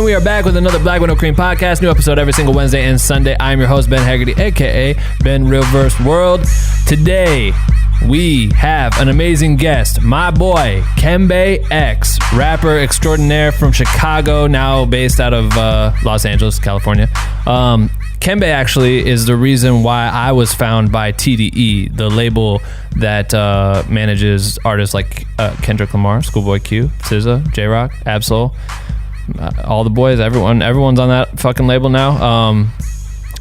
we are back with another Black with No Cream podcast. New episode every single Wednesday and Sunday. I am your host, Ben Haggerty, aka Ben Real Verse World. Today, we have an amazing guest, my boy, Kembe X, rapper extraordinaire from Chicago, now based out of Los Angeles, California. Kembe actually is the reason why I was found by TDE, the label that manages artists like Kendrick Lamar, Schoolboy Q, SZA, Jayrock, 𝐅𝐀𝐕𝐎𝐑𝐈𝐓𝐄, all the boys, everyone's on that fucking label now.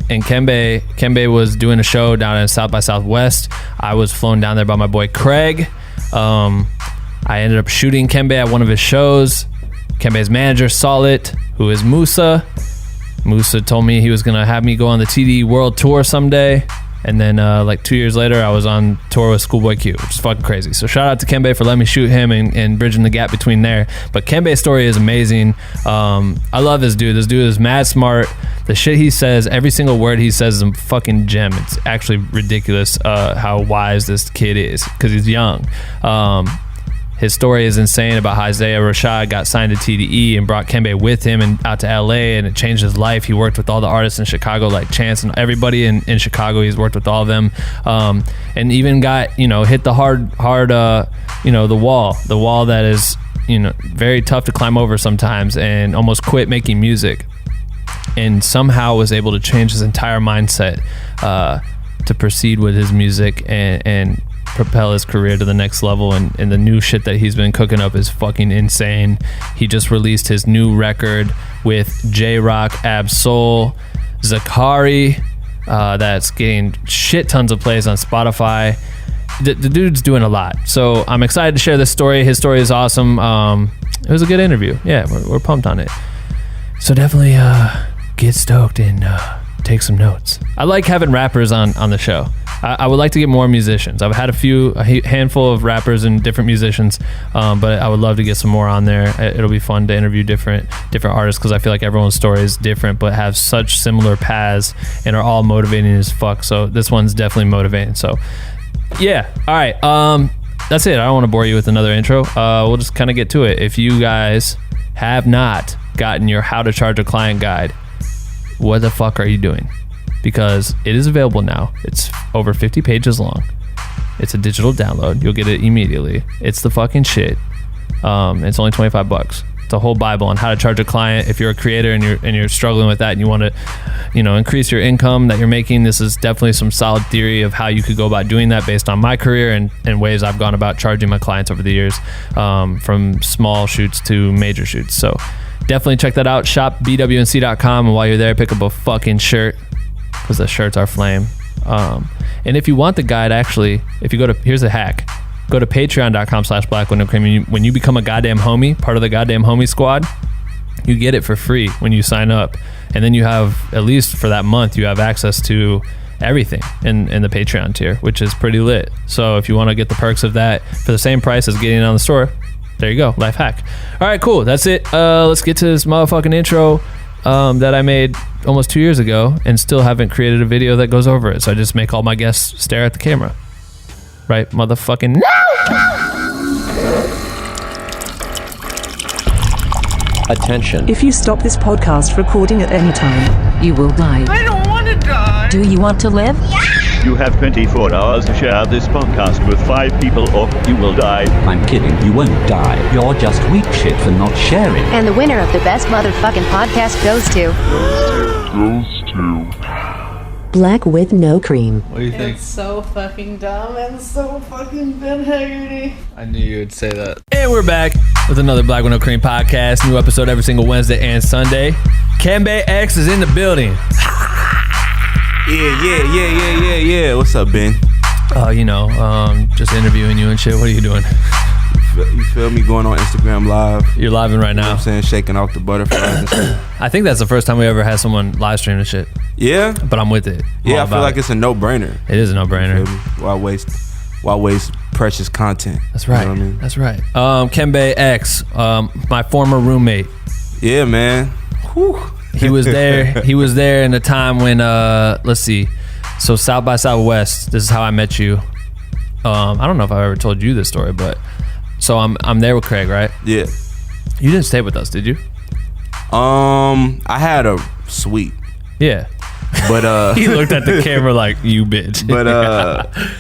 And Kembe was doing a show down in South by Southwest. I was flown down there by my boy Craig. I ended up shooting Kembe at one of his shows. Kembe's manager saw it, who is Moosa. Moosa told me he was gonna have me go on the TDE World Tour someday. And then like 2 years later, I was on tour with Schoolboy Q, which is fucking crazy. So shout out to Kembe for letting me shoot him and bridging the gap between there. But Kembe's story is amazing. I love this dude. This dude is mad smart. The shit he says, every single word he says is a fucking gem. It's actually ridiculous how wise this kid is because he's young. His story is insane about how Isaiah Rashad got signed to TDE and brought Kembe with him and out to LA, and it changed his life. He worked with all the artists in Chicago, like Chance and everybody in Chicago. He's worked with all of them, and even got hit the hard the wall that is very tough to climb over sometimes, and almost quit making music, and somehow was able to change his entire mindset to proceed with his music and propel his career to the next level, and the new shit that he's been cooking up is fucking insane. He just released his new record with Jayrock, 𝐅𝐀𝐕𝐎𝐑𝐈𝐓𝐄, Zacari, that's getting shit tons of plays on Spotify. The dude's doing a lot, so I'm excited to share this story. His story is awesome. It was a good interview. Yeah, we're pumped on it, so definitely get stoked and take some notes. I like having rappers on the show. I would like to get more musicians. I've had a handful of rappers and different musicians, but I would love to get some more on there. It'll be fun to interview different artists because I feel like everyone's story is different but have such similar paths and are all motivating as fuck. So this one's definitely motivating. So yeah, all right. That's it. I don't want to bore you with another intro. We'll just kind of get to it. If you guys have not gotten your How to Charge a Client guide, what the fuck are you doing? Because it is available now. It's over 50 pages long. It's a digital download. You'll get it immediately. It's the fucking shit. It's only $25. It's a whole Bible on how to charge a client. If you're a creator and you're struggling with that and you want to, increase your income that you're making, this is definitely some solid theory of how you could go about doing that based on my career and ways I've gone about charging my clients over the years, from small shoots to major shoots. So definitely check that out. Shop BWNC.com, and while you're there, pick up a fucking shirt, because the shirts are flame. And if you want the guide, actually, if you here's a hack, go to patreon.com/blackwindowcream. When you become a goddamn homie, part of the goddamn homie squad, you get it for free when you sign up. And then you have, at least for that month, you have access to everything in the Patreon tier, which is pretty lit. So if you want to get the perks of that for the same price as getting it on the store, there you go, life hack. All right, cool, that's it. Let's get to this motherfucking intro that I made almost 2 years ago and still haven't created a video that goes over it. So I just make all my guests stare at the camera. Right, motherfucking Attention. If you stop this podcast recording at any time, you will die. I don't want to die. Do you want to live? You have 24 hours to share this podcast with 5 people or you will die. I'm kidding, you won't die. You're just weak shit for not sharing. And the winner of the best motherfucking podcast goes to... Black with no cream. What do you think? It's so fucking dumb and so fucking Ben Haggerty. I knew you would say that. And we're back with another Black with No Cream podcast. New episode every single Wednesday and Sunday. Kembe X is in the building. Yeah. What's up, Ben? Just interviewing you and shit. What are you doing? You feel me? Going on Instagram Live. You're living right now. You know what I'm saying? Shaking off the butterflies and stuff. I think that's the first time we ever had someone live stream and shit. Yeah? But I'm with it. Yeah, I feel like it's a no-brainer. It is a no-brainer. You feel me? Why waste precious content? That's right. You know what I mean? That's right. Kembe X, my former roommate. Yeah, man. Whew. He was there in a time when, let's see. So South by Southwest, this is how I met you. I don't know if I've ever told you this story, but so I'm there with Craig, right? Yeah. You didn't stay with us, did you? I had a suite, Yeah. but He looked at the camera like, you bitch. but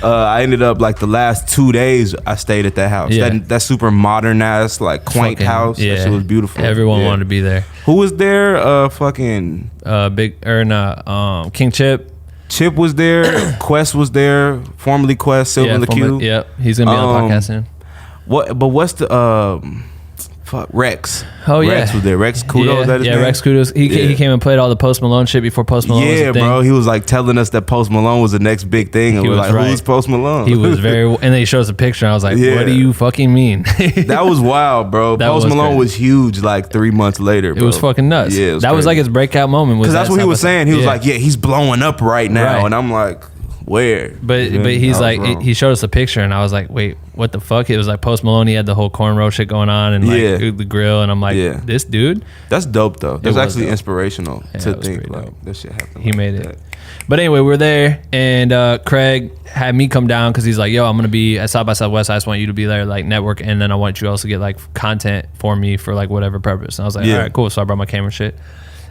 I ended up like the last 2 days I stayed at that house. Yeah. That super modern ass like quaint Fucking- house. yeah. That shit was beautiful. Everyone Yeah. wanted to be there. Who was there? Fucking King Chip. Chip was there. Quest was there. Formerly Quest. Silver the Q. Yep. He's gonna be on the podcast soon. What? But what's the fuck Rex? Oh yeah, Rex was there. Rex Kudo. Yeah, Is that his name? Rex Kudos. He came and played all the Post Malone shit before Post Malone was a Yeah, thing. bro. He was like telling us that Post Malone was the next big thing, and He we're was like, right. "Who's Post Malone?" He was very, and then he showed us a picture. And I was like, Yeah. "What do you fucking mean?" That was wild, bro. That Post was Malone crazy. was huge like 3 months later. It Bro. was fucking nuts. Yeah, it was that was crazy. like his breakout moment. Because that's what he was saying. He was Yeah. like, "Yeah, he's blowing up right now," Right. and I'm like, "Where?" But Yeah, he's I was like wrong. he showed us a picture and I was like, wait, what the fuck? It was like Post Malone. He had the whole cornrow shit going on and like Yeah. the grill and I'm like, Yeah. this dude, That's dope though. That's was actually dope. inspirational Yeah, to it was think pretty like dope. that shit happened. he like made that. it. But anyway, we're there and Craig had me come down because he's like, yo, I'm gonna be at South by Southwest. I just want you to be there, like network, and then I want you also to get like content for me for like whatever purpose. And I was like, Yeah. all right, cool. So I brought my camera shit.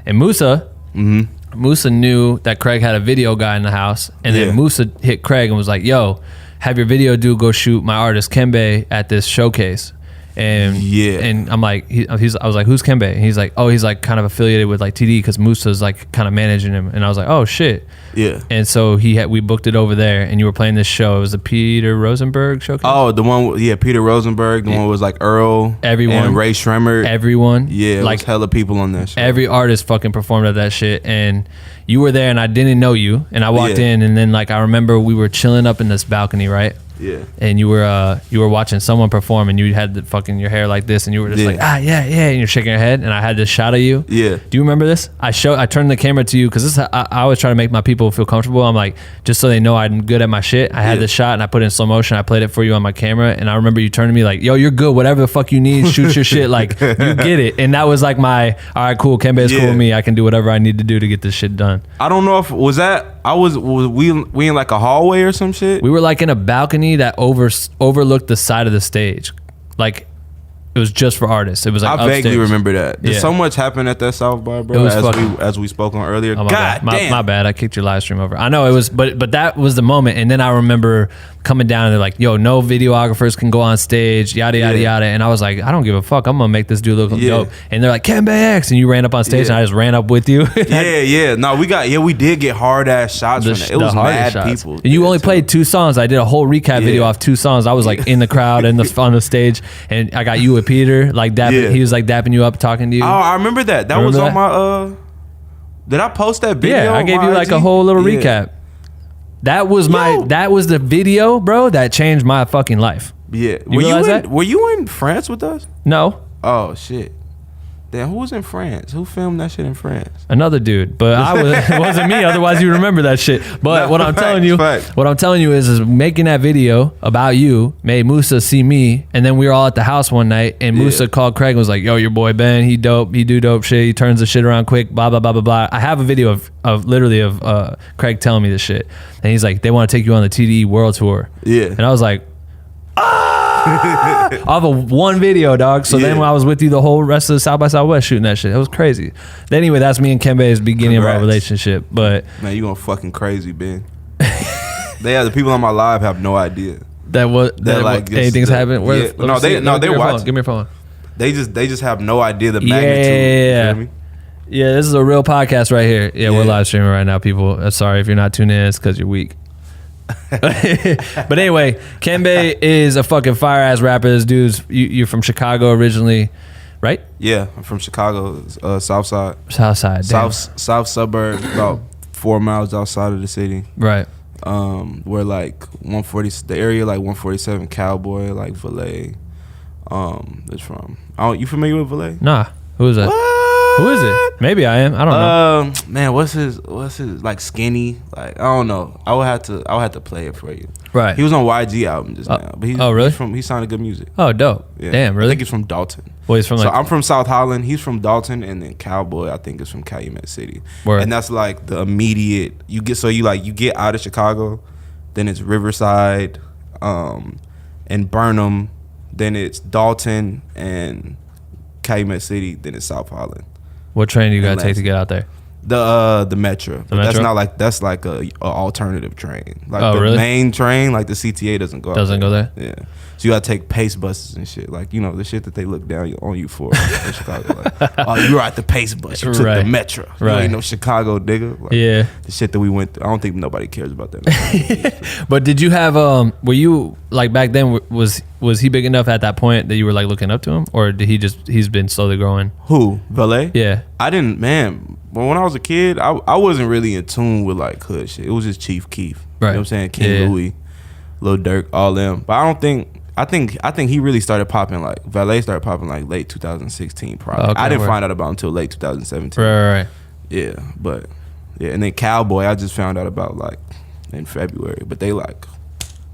And Moosa knew that Craig had a video guy in the house, and Yeah. then Moosa hit Craig and was like, yo, have your video dude go shoot my artist Kembe at this showcase. And Yeah. and I'm like, I was like, who's Kembe? And he's like, oh, he's like kind of affiliated with like TDE because Moosa's like kind of managing him. And I was like, oh shit. Yeah. And so we booked it over there, and you were playing this show. It was the Peter Rosenberg showcase. Oh, the one, yeah, Peter Rosenberg. The one was like Earl, Everyone. and Ray Shremmer. Everyone, Yeah, like was hella people on that show. every artist fucking performed at that shit, and you were there, and I didn't know you, and I walked Yeah. in, and then like I remember we were chilling up in this balcony, right? Yeah. And you were watching someone perform, and you had the fucking your hair like this, and you were just Yeah. like, yeah, and you're shaking your head, and I had this shot of you. Yeah. Do you remember this? I turned the camera to you because this I always try to make my people feel comfortable. I'm like, just so they know I'm good at my shit. I had Yeah. this shot and I put it in slow motion. I played it for you on my camera, and I remember you turning to me like, yo, you're good. Whatever the fuck you need, shoot your shit. Like you get it. And that was like my, all right, cool. Kembe is cool Yeah. with me. I can do whatever I need to do to get this shit done. I don't know if was we in like a hallway or some shit. We were like in a balcony that overlooked the side of the stage. Like it was just for artists. It was like I vaguely upstairs. remember that. Did Yeah. so much happen at that South by, bro? It was fucking- as we spoke on earlier. Oh, my God bad. damn. My bad. I kicked your live stream over. I know it was, but that was the moment. And then I remember coming down and they're like, yo, no videographers can go on stage, yada, yada, Yeah. yada. And I was like, I don't give a fuck. I'm going to make this dude look Yeah. dope. And they're like, Kembe X. And you ran up on stage Yeah. and I just ran up with you. Yeah. No, we did get hard ass shots from that. It was hardest mad shots. people. And you there, only too. played 2 songs. I did a whole recap video Yeah. off 2 songs. I was like in the crowd and on the stage. And I got you with Peter, like dapping. Yeah. He was like dapping you up, talking to you. Oh, I remember that. That Remember was that? on my Did I post that video? Yeah, I on gave my you like a IG? whole little Yeah. recap. That was Yo. that was the video, bro, that changed my fucking life. Yeah. realize that? Were you in France with us? No, Oh shit. Then who was in France? Who filmed that shit in France? another dude, but it wasn't me. Otherwise, you remember that shit. But No, what I'm telling you, facts. what I'm telling you is making that video about you made Moosa see me, and then we were all at the house one night, and Moosa Yeah. called Craig and was like, "Yo, your boy Ben, he dope, he do dope shit, he turns the shit around quick, blah blah blah blah blah." I have a video of literally Craig telling me this shit, and he's like, "They want to take you on the TDE World Tour," Yeah. and I was like, off of one video, dog. So then Yeah. when I was with you the whole rest of the South by Southwest shooting that shit, it was crazy. But anyway, that's me and Kembe's beginning of our Congrats. relationship. But Man, you going fucking crazy, Ben. The people on my live have no idea. that was like, just- anything's happened. Where yeah. let me No, see they- it. no, Give they me your phone. watch. Give me your phone. They just have no idea the magnitude. Yeah. You feel me? Yeah, this is a real podcast right here. Yeah, we're Yeah. live streaming right now, people. Sorry if you're not tuning in. It's because you're weak. But anyway, Kembe is a fucking fire ass rapper. This dude's you're from Chicago originally, right? Yeah, I'm from Chicago, South Side. South side. Damn. South suburb, about 4 miles outside of the city. Right. Where like 140, the area like 147 Cowboy, like Valet, is from. You familiar with Valet? Nah. Who is that? Who is it? Maybe I am. I don't know. Man, what's his like Skinny? Like I don't know. I would have to play it for you. Right. He was on YG album just now, but really? he sounded good music. Oh, dope. Yeah. Damn, I really? think he's from Dalton. Well, he's from So like. I'm from South Holland. He's from Dalton, and then Cowboy I think is from Calumet City. Word. And that's like the immediate. You get out of Chicago, then it's Riverside, and Burnham, then it's Dalton and Calumet City, then it's South Holland. What train do you gotta And take to get out there? The Metro. The Metro? That's not like that's a alternative train. Like Oh, the really? main train, like the CTA doesn't go. Doesn't go there? Yeah. So you gotta take pace buses and shit. Like, you know, the shit that they look down on you for in Chicago. Like, oh, you were at the pace bus. You took Right. the Metro. You Right. ain't no Chicago nigga. Like, Yeah. The shit that we went through. I don't think nobody cares about that. But did you have were you like back then was he big enough at that point that you were like looking up to him, or did he's been slowly growing? Who? Valet? Yeah. I didn't, man. But when I was a kid, I wasn't really in tune with like hood shit. It was just Chief Keef. Right. You know what I'm saying? King Louis, Lil Durk, all them. But I think he really started popping, like Valet started popping like late 2016 probably. Okay, I didn't word. find out about him until late 2017. Right. Yeah, but yeah, and then Cowboy I just found out about like in February. But they like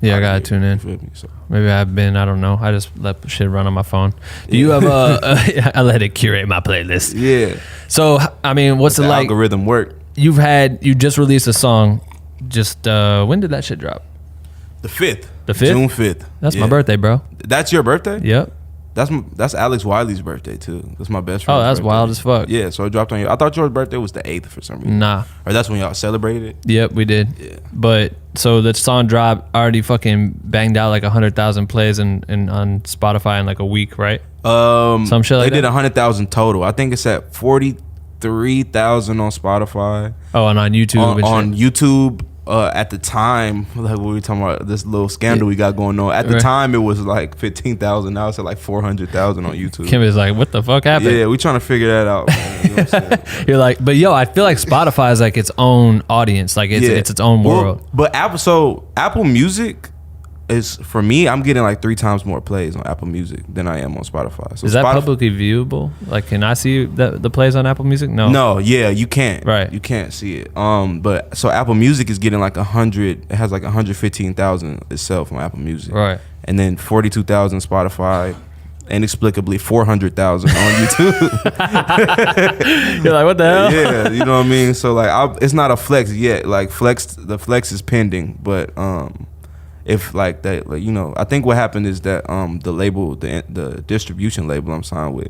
Yeah, I gotta tune you in. feel me? So Maybe I've been. I don't know. I just let shit run on my phone. Do you have I let it curate my playlist. yeah, So I mean, what's the it like? algorithm work. You just released a song. Just when did that shit drop? The 5th. The 5th? June 5th. That's Yeah. my birthday, bro. That's your birthday? Yep. That's Alex Wiley's birthday too. That's my best friend. Oh, that's wild as fuck. Yeah, so it dropped on you. I thought your birthday was the 8th for some reason. Nah. Or that's when y'all celebrated it? Yep, we did. Yeah. But so the song dropped, already fucking banged out like 100,000 plays and on Spotify in like a week, right? Some shit like they did that? 100,000 total. I think it's at 43,000 on Spotify. Oh, and on YouTube and On shit. YouTube, at the time, like we were talking about this little scandal we got going on. At the Right. time, it was like 15,000. Now it's at like 400,000 on YouTube. Kim is like, what the fuck happened? Yeah, we trying to figure that out, man. You know what I'm saying? You're like, but yo, I feel like Spotify is like its own audience. Like it's its own Well, world. but Apple Music is, for me, I'm getting like 3 times more plays on Apple Music than I am on Spotify. So Is that Spotify- publicly viewable? Like, can I see the plays on Apple Music? No. No, yeah, you can't. Right. You can't see it. But so Apple Music is getting like 100. It has like 115,000 itself on Apple Music. Right. And then 42,000 Spotify. Inexplicably 400,000 on YouTube. You're like, what the hell? Yeah, you know what I mean. So like, it's not a flex yet. Like the flex is pending, but if like that, like, you know, I think what happened is that the label, the distribution label I'm signed with,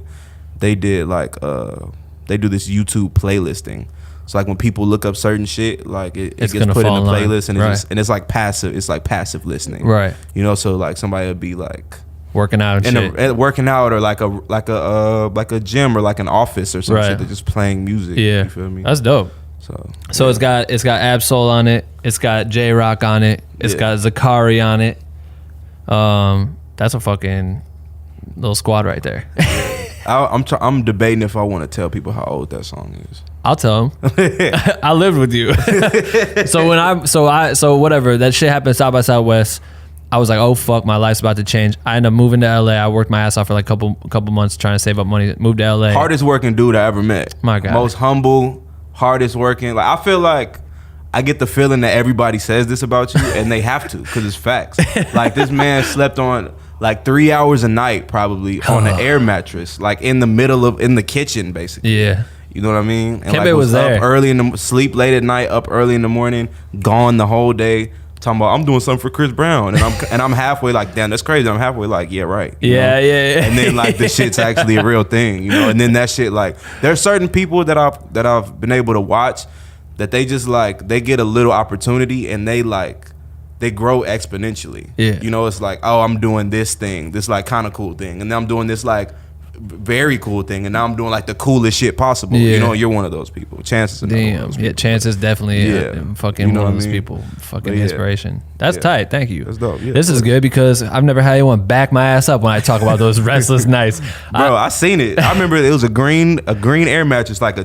they did like they do this YouTube playlisting. So like when people look up certain shit, like it It's gets gonna put in fall the in line. playlist, and Right. it's like passive. It's like passive listening, Right. You know, so like somebody would be like Working out and shit. working out, or like a gym, or like an office or some Right. shit. They're just playing music. Yeah. You feel me? That's dope. So it's got Absol on it. It's got Jayrock on it. It's got Zacari on it. That's a fucking little squad right there. I'm debating if I want to tell people how old that song is. I'll tell them. I lived with you. So whatever, that shit happened South by Southwest. I was like, oh fuck, my life's about to change. I ended up moving to LA. I worked my ass off for like a couple months trying to save up money. Moved to LA. Hardest working dude I ever met. My God. Most humble, hardest working. Like, I feel like I get the feeling that everybody says this about you, and they have to, because it's facts. Like, this man slept on like 3 hours a night probably on an air mattress, like in the kitchen basically. Yeah. You know what I mean? And Kembe like was there. up early sleep late at night, up early in the morning, gone the whole day. Talking about, I'm doing something for Chris Brown, and I'm halfway like, damn, that's crazy. I'm halfway like, yeah, right. You know? Yeah. And then like, this shit's actually a real thing, you know. And then that shit, like, there's certain people that I've been able to watch that they just like, they get a little opportunity and they grow exponentially. Yeah. You know, it's like, oh, I'm doing this thing, this like kind of cool thing, and then I'm doing this like very cool thing, and now I'm doing like the coolest shit possible. Yeah. You know, you're one of those people. Chances. Damn. Yeah, Chance is definitely fucking You know one of what I those mean? people. Fucking But yeah. inspiration. That's tight. Thank you. That's dope. Yeah, this is good because I've never had anyone back my ass up when I talk about those restless nights. Bro, I seen it. I remember it was a green air mattress, like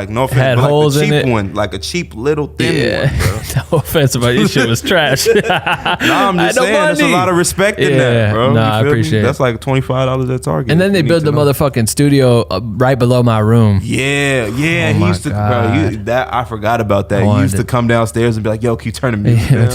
no offense, Had but holes like in the it. cheap one, like a cheap little thin one, bro. No offense, but your shit was trash. Nah, I'm just saying, there's a lot of respect in that, bro. Nah, You I feel me? appreciate it. That's like $25 at Target. And then they if you built need the to know. motherfucking studio right below my room. Yeah. Oh He my used to, God. I forgot about that. I He wanted used to it. come downstairs and be like, "Yo, can you turn the music down?"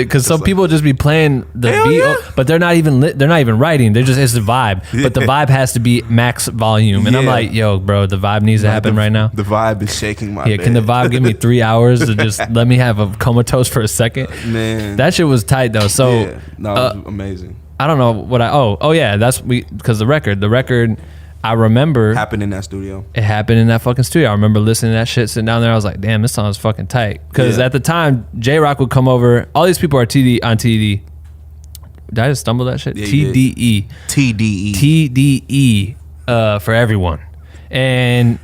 Because some people just be playing the Hell beat, yeah. but they're not even writing. They're just, it's the vibe. But the vibe has to be max volume. And I'm Yeah. like, yo, bro, the vibe needs to happen right now. The vibe is shaking my Yeah, bed. can the vibe give me 3 hours to just let me have a comatose for a second? Man. That shit was tight though. So yeah. No, it was amazing. I don't know what because the record I remember happened in that studio. it happened in that fucking studio. I remember listening to that shit, sitting down there. I was like, damn, this song is fucking tight. Because at the time, Jayrock would come over. All these people are TDE on TDE. Did I just stumble that shit? Yeah, TDE. TDE. TDE for everyone. And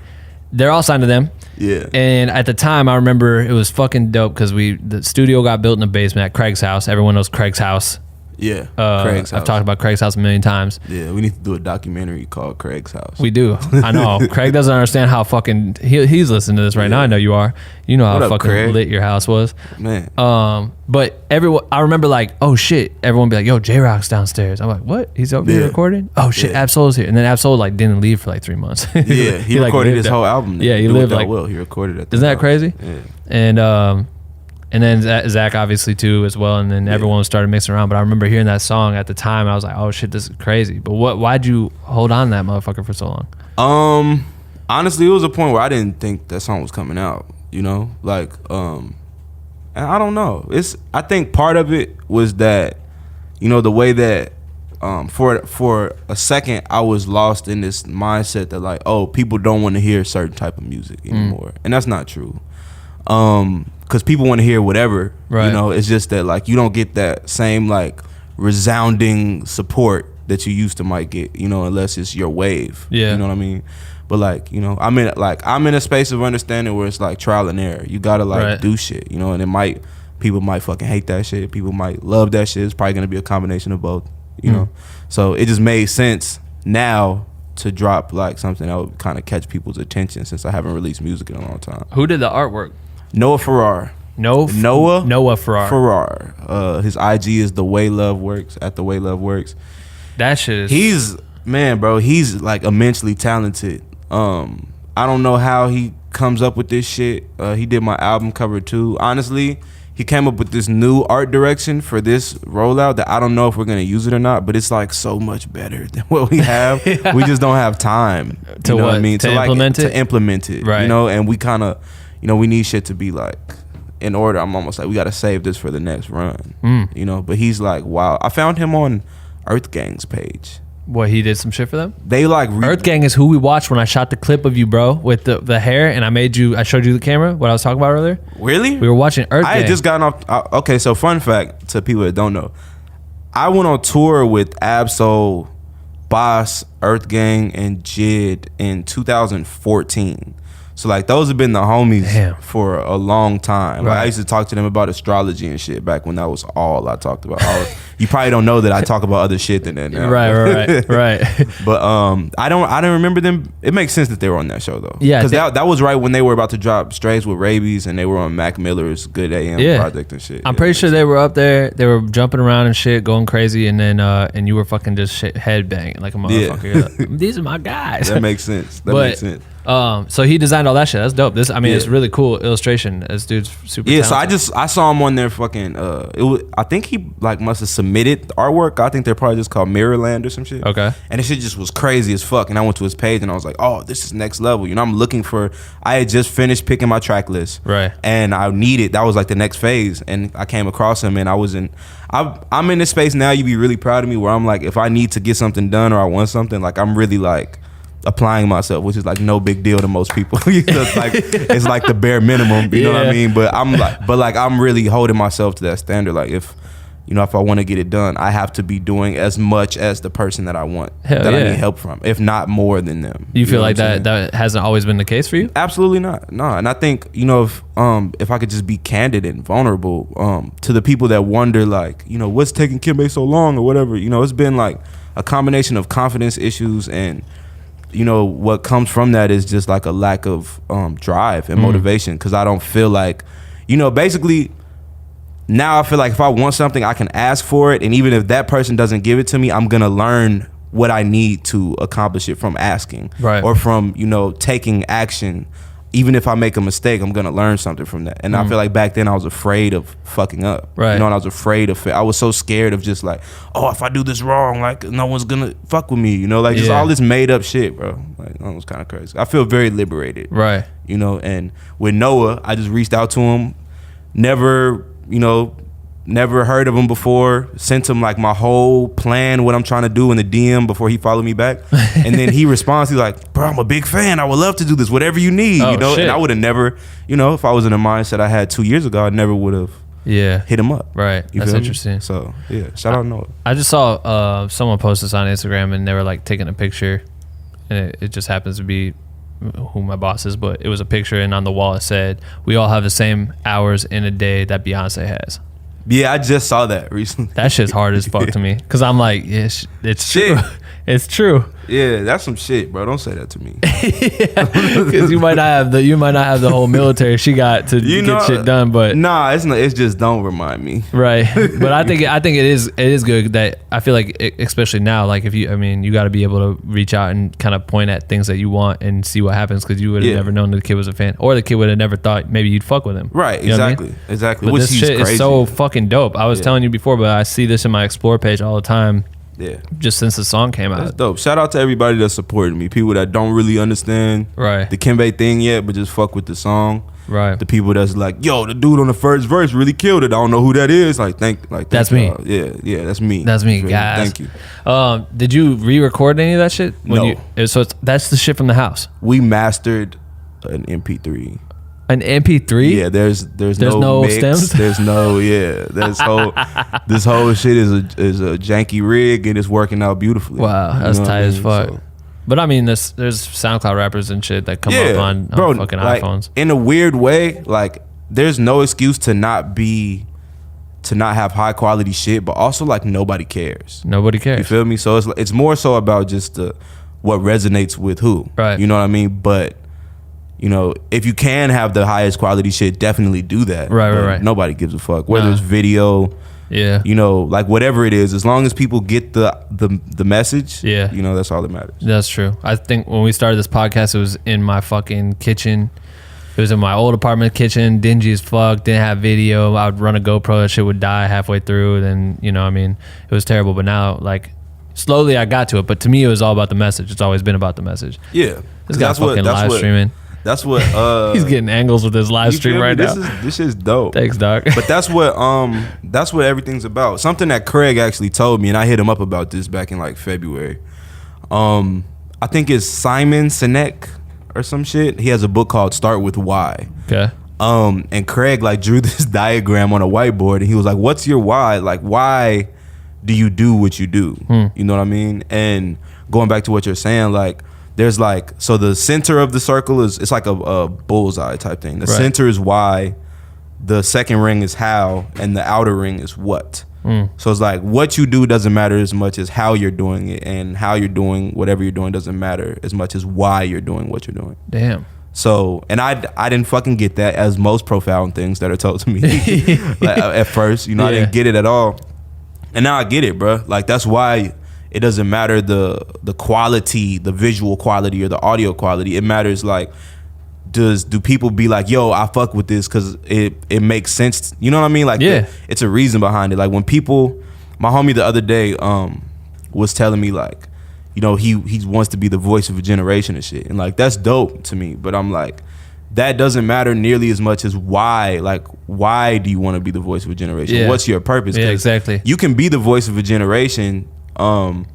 they're all signed to them. Yeah. And at the time, I remember it was fucking dope because the studio got built in the basement at Craig's house. Everyone knows Craig's house. Yeah. Craig's house. I've talked about Craig's house a million times. Yeah, we need to do a documentary called Craig's House. We do. I know. Craig doesn't understand how fucking he's listening to this right now. I know you are. You know how What up, fucking Craig? lit your house was. Man. But everyone, I remember like, oh shit, everyone be like, yo, Jayrock's downstairs. I'm like, what? He's over here recording? Oh shit, @Soul's here. And then @Soul like didn't leave for like 3 months. Yeah, he like, recorded lived his there. whole album. Yeah, he Do It lived That like. Well. He recorded it. Isn't that crazy? Yeah. And then Zach obviously too as well, and then everyone started mixing around. But I remember hearing that song at the time, and I was like, "Oh shit, this is crazy." But why'd you hold on to that motherfucker for so long? Honestly, it was a point where I didn't think that song was coming out. You know, like, and I don't know. I think part of it was that, you know, the way that, for a second I was lost in this mindset that like, oh, people don't want to hear certain type of music anymore, and that's not true. Because people want to hear whatever, right. You know. It's just that like you don't get that same like resounding support that you used to might get, you know, unless it's your wave. Yeah, you know what I mean. But like, you know, I'm in a space of understanding where it's like trial and error. You gotta like do shit, you know, and people might fucking hate that shit. People might love that shit. It's probably gonna be a combination of both, you know. So it just made sense now to drop like something that would kind of catch people's attention since I haven't released music in a long time. Who did the artwork? Noah Farrar. Noah Farrar. His IG is The Way Love Works, at The Way Love Works. That shit is. He's like immensely talented. I don't know how he comes up with this shit. He did my album cover too. Honestly, he came up with this new art direction for this rollout that I don't know if we're gonna use it or not, but it's like so much better than what we have. We just don't have time. To you know what? I mean? To implement it? Right. You know, and we kind of, you know, we need shit to be like in order. I'm almost like, we got to save this for the next run. You know, but he's like, wow. I found him on 𝐅𝐻𝐾𝐈𝐓𝐄 page. What, he did some shit for them? They like 𝐅𝐻𝐾𝐈𝐓𝐄 is who we watched when I shot the clip of you, bro, with the hair, and I showed you the camera, what I was talking about earlier. Really? We were watching 𝐅𝐻𝐾𝐈𝐓𝐄. I had just gotten off. Okay, so fun fact to people that don't know, I went on tour with Ab-Soul, Boss, 𝐅𝐻𝐾𝐈𝐓𝐄, and JID in 2014. So like those have been the homies for a long time. Like, I used to talk to them about astrology and shit back when that was all I talked about. You probably don't know that I talk about other shit than that now. Right. But I don't remember them. It makes sense that they were on that show though. Yeah, because that was right when they were about to drop Strays with Rabies, and they were on Mac Miller's Good AM project and shit. I'm pretty sure they were up there. They were jumping around and shit, going crazy, and then and you were fucking just headbanging like a motherfucker. You're like, these are my guys. That makes sense. Makes sense. So he designed all that shit. That's dope. It's really cool illustration. This dude's super talented. So I saw him on there fucking I think he like must have submitted the artwork. I think they're probably just called Mirrorland or some shit. Okay. And this shit just was crazy as fuck. And I went to his page and I was like, oh, this is next level. You know, I'm looking for, I had just finished picking my track list. Right. And that was like the next phase. And I came across him and I'm in this space now, you be really proud of me, where I'm like, if I need to get something done or I want something, like I'm really like applying myself, which is like no big deal to most people. It's like the bare minimum, you know what I mean? But I'm really holding myself to that standard. Like if I want to get it done, I have to be doing as much as the person that I want, I need help from, if not more than them. You feel like that hasn't always been the case for you? Absolutely not. No. And I think, if I could just be candid and vulnerable to the people that wonder, like, what's taking Kembe so long or whatever, it's been like a combination of confidence issues, and what comes from that is just like a lack of drive and motivation, because I don't feel like, basically now I feel like if I want something, I can ask for it, and even if that person doesn't give it to me, I'm gonna learn what I need to accomplish it from asking, right, or from taking action. Even if I make a mistake, I'm gonna learn something from that. And I feel like back then I was afraid of fucking up, right? And I was afraid of I was so scared of just like, oh, if I do this wrong, like no one's gonna fuck with me, just all this made up shit, bro. Like that was kind of crazy. I feel very liberated, right? And with Noah, I just reached out to him, never never heard of him before. Sent him like my whole plan, what I'm trying to do in the DM before he followed me back. And then he responds, he's like, bro, I'm a big fan. I would love to do this, whatever you need, Oh, you know? shit. And I would have never, you know, if I was in the mindset I had 2 years ago, I never would have hit him up. Right. You That's feel me? interesting. So, yeah, shout out Noah. I just saw someone post this on Instagram and they were like taking a picture, and it just happens to be who my boss is, but it was a picture, and on the wall it said, we all have the same hours in a day that Beyonce has. Yeah, I just saw that recently. That shit's hard as fuck to me, because I'm like, yeah, it's true. It's true. Yeah, that's some shit, bro. Don't say that to me. Because you might not have the whole military she got to get shit done, but nah, it's not. It's just don't remind me. Right. But I think it is good that I feel like especially now, like you got to be able to reach out and kind of point at things that you want and see what happens, because you would have never known the kid was a fan, or the kid would have never thought maybe you'd fuck with him. Right. You know what I Exactly. mean? Exactly. But Which this shit crazy. is so fucking dope. I was telling you before, but I see this in my Explore page all the time. Yeah. Just since the song came That's out. dope. Shout out to everybody that supported me. People that don't really understand the Kembe thing yet, but just fuck with the song. Right. The people that's like, yo, the dude on the first verse really killed it. I don't know who that is. Thank That's me. Yeah, that's me. That's me, Really. guys. Thank you. Did you re-record any of that shit? No. That's the shit from the house. We mastered an MP3. An MP3? Yeah, there's no mix, stems. There's no this whole shit is a janky rig, and it's working out beautifully. Wow, that's You know what tight I as mean? fuck. So, But I mean, there's SoundCloud rappers and shit that come up on fucking like, iPhones. In a weird way, like there's no excuse to not have high quality shit, but also like nobody cares. Nobody cares. You feel me? So it's more so about just what resonates with who. Right. You know what I mean? But you know, if you can have the highest quality shit, definitely do that. Right. Nobody gives a fuck. Whether it's video, you know, like whatever it is, as long as people get the message, you know, that's all that matters. That's true. I think when we started this podcast, it was in my fucking kitchen. It was in my old apartment kitchen, dingy as fuck, didn't have video. I would run a GoPro, that shit would die halfway through. Then, you know, I mean, it was terrible. But now, like, slowly I got to it. But to me, it was all about the message. It's always been about the message. Yeah. This guy's fucking live streaming. That's what he's getting angles with his live stream right now. This is dope. Thanks, Doc. But that's what everything's about. Something that Craig actually told me, and I hit him up about this back in like February. I think it's Simon Sinek or some shit. He has a book called Start With Why. Okay. And Craig like drew this diagram on a whiteboard, and he was like, "What's your why? Like, why do you do what you do?" You know what I mean? And going back to what you're saying, like, there's like, so the center of the circle it's like a bullseye type thing. The center is why, the second ring is how, and the outer ring is what. So it's like what you do doesn't matter as much as how you're doing it, and how you're doing whatever you're doing doesn't matter as much as why you're doing what you're doing. Damn. So, and I didn't fucking get that, as most profound things that are told to me like, at first, you know, I didn't get it at all. And now I get it, bro. Like, that's why it doesn't matter the quality, the visual quality or the audio quality. It matters like, do people be like, yo, I fuck with this because it makes sense. You know what I mean? Like, it's a reason behind it. Like when people, my homie the other day was telling me like, you know, he wants to be the voice of a generation and shit. And like, that's dope to me. But I'm like, that doesn't matter nearly as much as why. Like, why do you want to be the voice of a generation? Yeah. What's your purpose? Yeah, exactly. You can be the voice of a generation, and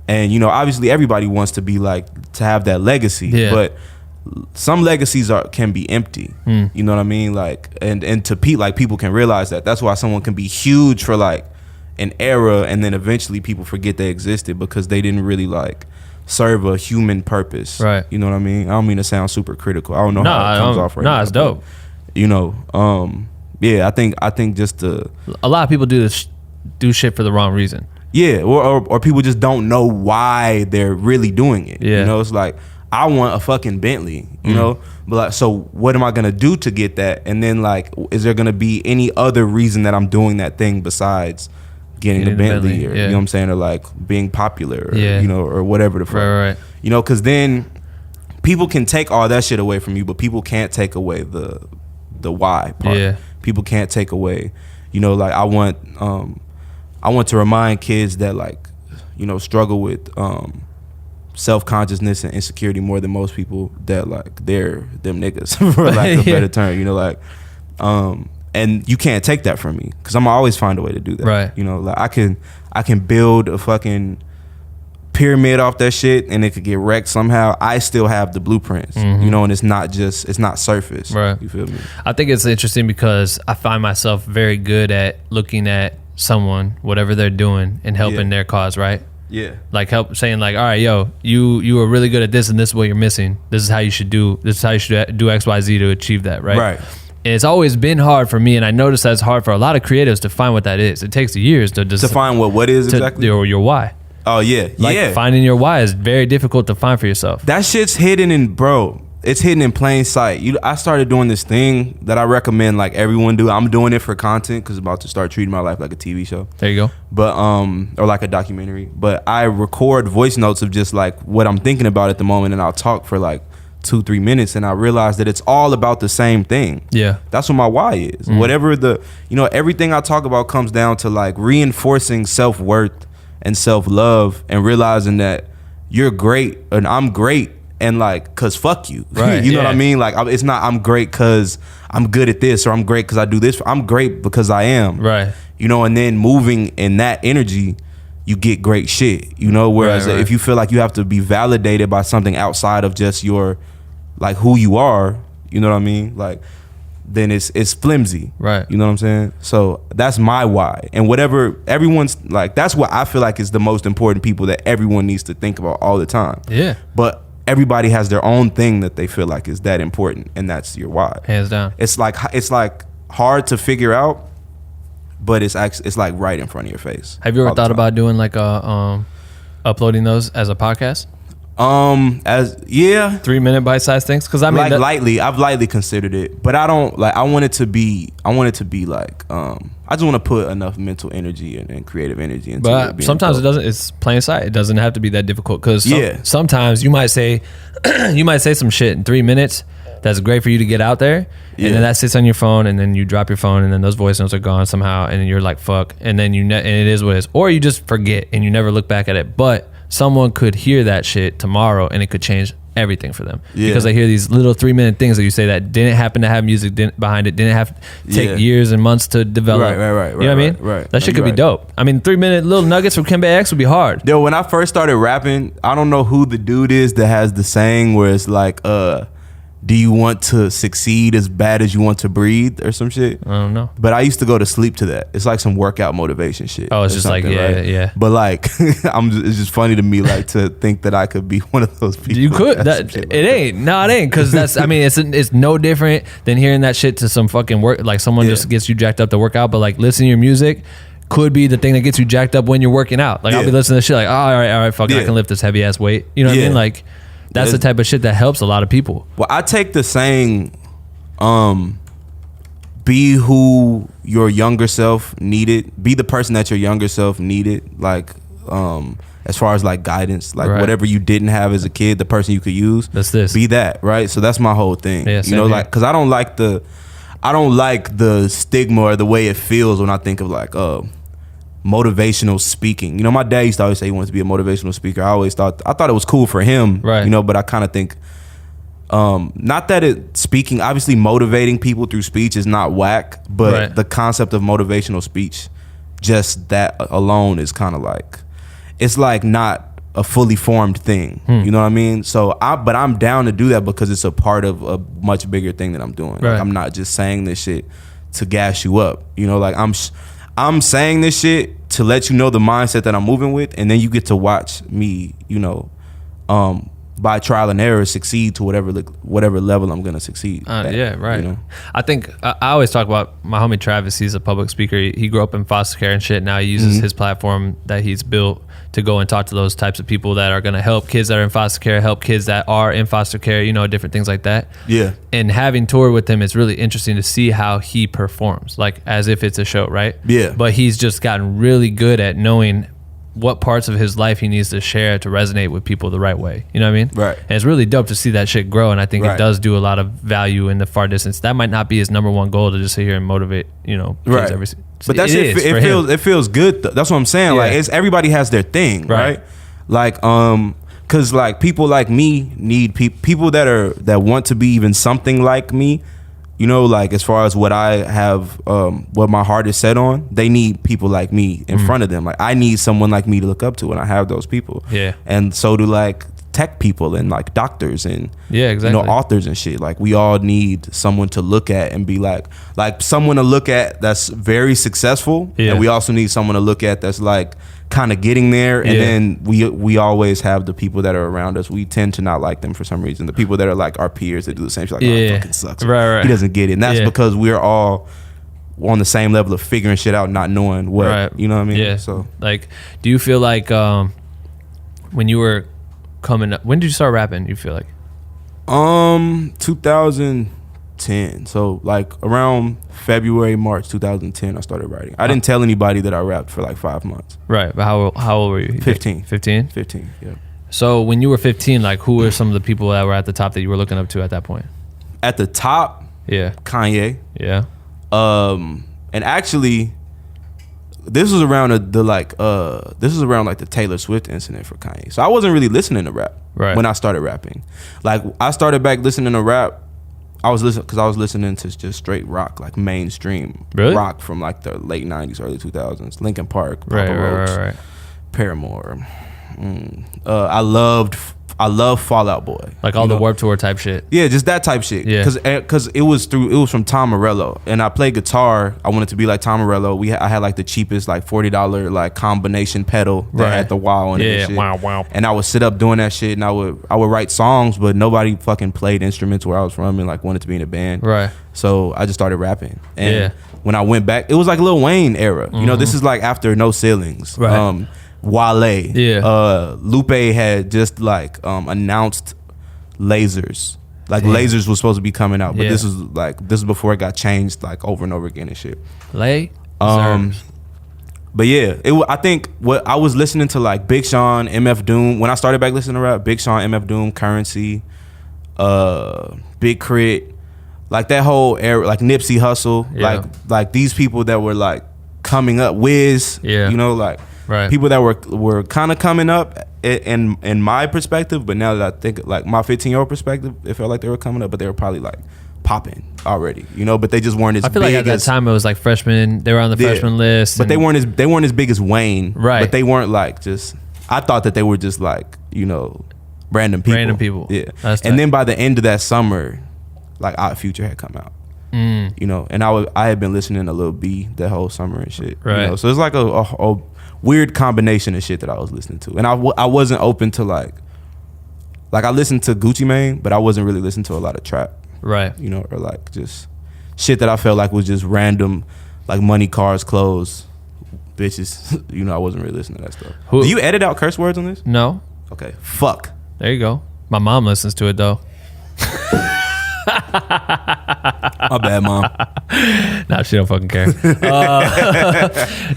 you know, obviously everybody wants to be like, to have that legacy. Yeah. But some legacies can be empty. You know what I mean? Like, and to people can realize that. That's why someone can be huge for like an era, and then eventually people forget they existed because they didn't really like serve a human purpose. Right. You know what I mean? I don't mean to sound super critical. I don't know how it comes off right now. No, it's dope. You know, yeah, I think just a lot of people do shit for the wrong reason. Yeah, or people just don't know why they're really doing it. Yeah. You know, it's like, I want a fucking Bentley, you know? But like, so what am I gonna do to get that? And then like, is there gonna be any other reason that I'm doing that thing besides getting the Bentley, or you know what I'm saying, or like being popular, or, you know, or whatever the fuck. Right. You know, because then people can take all that shit away from you, but people can't take away the why part. Yeah. People can't take away, you know, like I want to remind kids that like, you know, struggle with self-consciousness and insecurity more than most people, that like they're them niggas for lack of a better term, you know, like and you can't take that from me because I'm always find a way to do that. Right. You know, like I can build a fucking pyramid off that shit and it could get wrecked somehow. I still have the blueprints, you know, and it's not surface. Right. You feel me? I think it's interesting because I find myself very good at looking at someone, whatever they're doing, and helping their cause, right? Yeah. Like saying like, all right, yo, you were really good at this and this is what you're missing. This is how you should do X, Y, Z to achieve that, right? Right. And it's always been hard for me, and I notice that it's hard for a lot of creatives to find what that is. It takes years to find what is exactly? your why. Oh, yeah. Like finding your why is very difficult to find for yourself. That shit's hidden it's hidden in plain sight. I started doing this thing that I recommend like everyone do. I'm doing it for content because I'm about to start treating my life like a TV show. There you go. But or like a documentary. But I record voice notes of just like what I'm thinking about at the moment, and I'll talk for like 2-3 minutes, and I realize that it's all about the same thing. Yeah. That's what my why is. Whatever everything I talk about comes down to like reinforcing self-worth and self-love and realizing that you're great and I'm great and like cause fuck you. Right. You know what I mean? Like it's not I'm great cause I'm good at this or I'm great cause I do this. I'm great because I am. Right. You know, and then moving in that energy, you get great shit. You know, whereas if you feel like you have to be validated by something outside of just your like who you are, you know what I mean? Like then it's flimsy. Right. You know what I'm saying? So that's my why. And whatever everyone's like, that's what I feel like is the most important people that everyone needs to think about all the time. Yeah. But everybody has their own thing that they feel like is that important, and that's your why. Hands down. It's like hard to figure out, but it's like right in front of your face. Have you ever thought about doing like a uploading those as a podcast? 3-minute bite-sized things, because I mean, like lightly, I've lightly considered it, but I don't like. I want it to be like. I just want to put enough mental energy and creative energy into it. But sometimes it doesn't. It's plain sight. It doesn't have to be that difficult, because sometimes you might say some shit in 3 minutes that's great for you to get out there, and then that sits on your phone, and then you drop your phone, and then those voice notes are gone somehow, and you're like fuck, and then and it is what it is, or you just forget and you never look back at it, but someone could hear that shit tomorrow and it could change everything for them because they hear these little 3-minute things that you say that didn't happen to have music behind it, didn't have to take years and months to develop. Right. You know what I mean? Right. That shit could be dope. I mean, 3-minute little nuggets from Kembe X would be hard. Yo, when I first started rapping, I don't know who the dude is that has the saying where it's like, do you want to succeed as bad as you want to breathe or some shit? I don't know. But I used to go to sleep to that. It's like some workout motivation shit. Oh, it's just like, yeah. But like, it's just funny to me like to think that I could be one of those people. You could. It ain't. Because that's, I mean, it's no different than hearing that shit to some fucking work. Like someone just gets you jacked up to work out, but like listening to your music could be the thing that gets you jacked up when you're working out. Like I'll be listening to shit like, oh, all right, fuck, I can lift this heavy ass weight. You know what I mean? Like, that's the type of shit that helps a lot of people. Well, I take the saying, be who your younger self needed. Be the person that your younger self needed. Like, as far as like guidance, like whatever you didn't have as a kid, the person you could use. That's this. Be that, right? So that's my whole thing. Yeah, you know, like, because I don't like the stigma or the way it feels when I think of like, motivational speaking. You know, my dad used to always say he wanted to be a motivational speaker. I thought it was cool for him, right? You know, but I kind of think not that speaking, obviously motivating people through speech is not whack, but the concept of motivational speech, just that alone is kind of like, it's like not a fully formed thing. You know what I mean? So but I'm down to do that because it's a part of a much bigger thing that I'm doing. Like, I'm not just saying this shit to gas you up. You know, like I'm saying this shit to let you know the mindset that I'm moving with, and then you get to watch me, you know, by trial and error succeed to whatever level I'm gonna succeed. Yeah, right. You know? I think I always talk about my homie Travis. He's a public speaker. He grew up in foster care and shit. Now he uses his platform that he's built to go and talk to those types of people that are gonna help kids that are in foster care, help kids that are in foster care, you know, different things like that. Yeah. And having toured with him, it's really interesting to see how he performs, like as if it's a show, right? Yeah. But he's just gotten really good at knowing what parts of his life he needs to share to resonate with people the right way. You know what I mean? Right. And it's really dope to see that shit grow, and I think it does do a lot of value in the far distance. That might not be his number one goal, to just sit here and motivate, you know, kids but that shit, it feels good. That's what I'm saying. Like, everybody has their thing, right? Like, cause like people like me need people that want to be even something like me. you know, like as far as what I have, what my heart is set on, they need people like me in front of them. Like I need someone like me to look up to, and I have those people. Yeah. And so do like tech people and like doctors and exactly. you know, authors and shit. Like we all need someone to look at and be like someone to look at that's very successful. Yeah. And we also need someone to look at that's like kind of getting there. And then we always have the people that are around us. We tend to not like them for some reason. The people that are like our peers that do the same shit, like, oh, it fucking sucks. Right. He doesn't get it. And that's because we're all on the same level of figuring shit out, not knowing what, you know what I mean? Yeah. So like, do you feel like when you were coming up, when did you start rapping, you feel like? 2010. So like around February, March 2010, I started writing. I didn't tell anybody that I rapped for like 5 months. Right. But how old were you? 15. 15? 15, yeah. So when you were 15, like who were some of the people that were at the top that you were looking up to at that point? At the top, Kanye. Yeah. And actually, this was around the Taylor Swift incident for Kanye. So I wasn't really listening to rap when I started rapping. Like I started back listening to rap. I was listening to just straight rock, like mainstream rock from like the late 90s, early 2000s. Linkin Park, Papa Roach, Paramore. I love Fall Out Boy, like all the Warped Tour type shit. Yeah, just that type shit. Yeah, because it was from Tom Morello, and I played guitar. I wanted to be like Tom Morello. I had like the cheapest like $40 like combination pedal that had the wow on it. And shit. Wow. And I would sit up doing that shit, and I would write songs, but nobody fucking played instruments where I was from and like wanted to be in a band. Right. So I just started rapping, and when I went back, it was like Lil Wayne era. You know, this is like after No Ceilings. Right. Wale, Lupe had just like announced Lasers. Like Lasers was supposed to be coming out, but this is before it got changed like over and over again and shit. But yeah, I think what I was listening to like Big Sean, MF Doom. When I started back listening to rap, Big Sean, MF Doom, Currency, Big Crit, like that whole era, like Nipsey Hussle, like these people that were like coming up, Wiz, you know, like. Right. People that were kind of coming up in my perspective, but now that I think like my 15-year-old perspective, it felt like they were coming up, but they were probably like popping already, you know. But they just weren't as big. I feel like at that time it was like freshmen. They were on the freshman list, but they weren't as big as Wayne. Right. But they weren't like just. I thought that they were just like, you know, random people. Yeah. And then by the end of that summer, like Odd Future had come out. You know, and I had been listening to Lil B that whole summer and shit. Right. You know? So it's like a weird combination of shit that I was listening to, and I wasn't open to like I listened to Gucci Mane, but I wasn't really listening to a lot of trap, right? You know, or like just shit that I felt like was just random, like money, cars, clothes, bitches. You know, I wasn't really listening to that stuff. Do you edit out curse words on this? No. Okay. Fuck. There you go. My mom listens to it though. My bad, mom. Nah, she don't fucking care.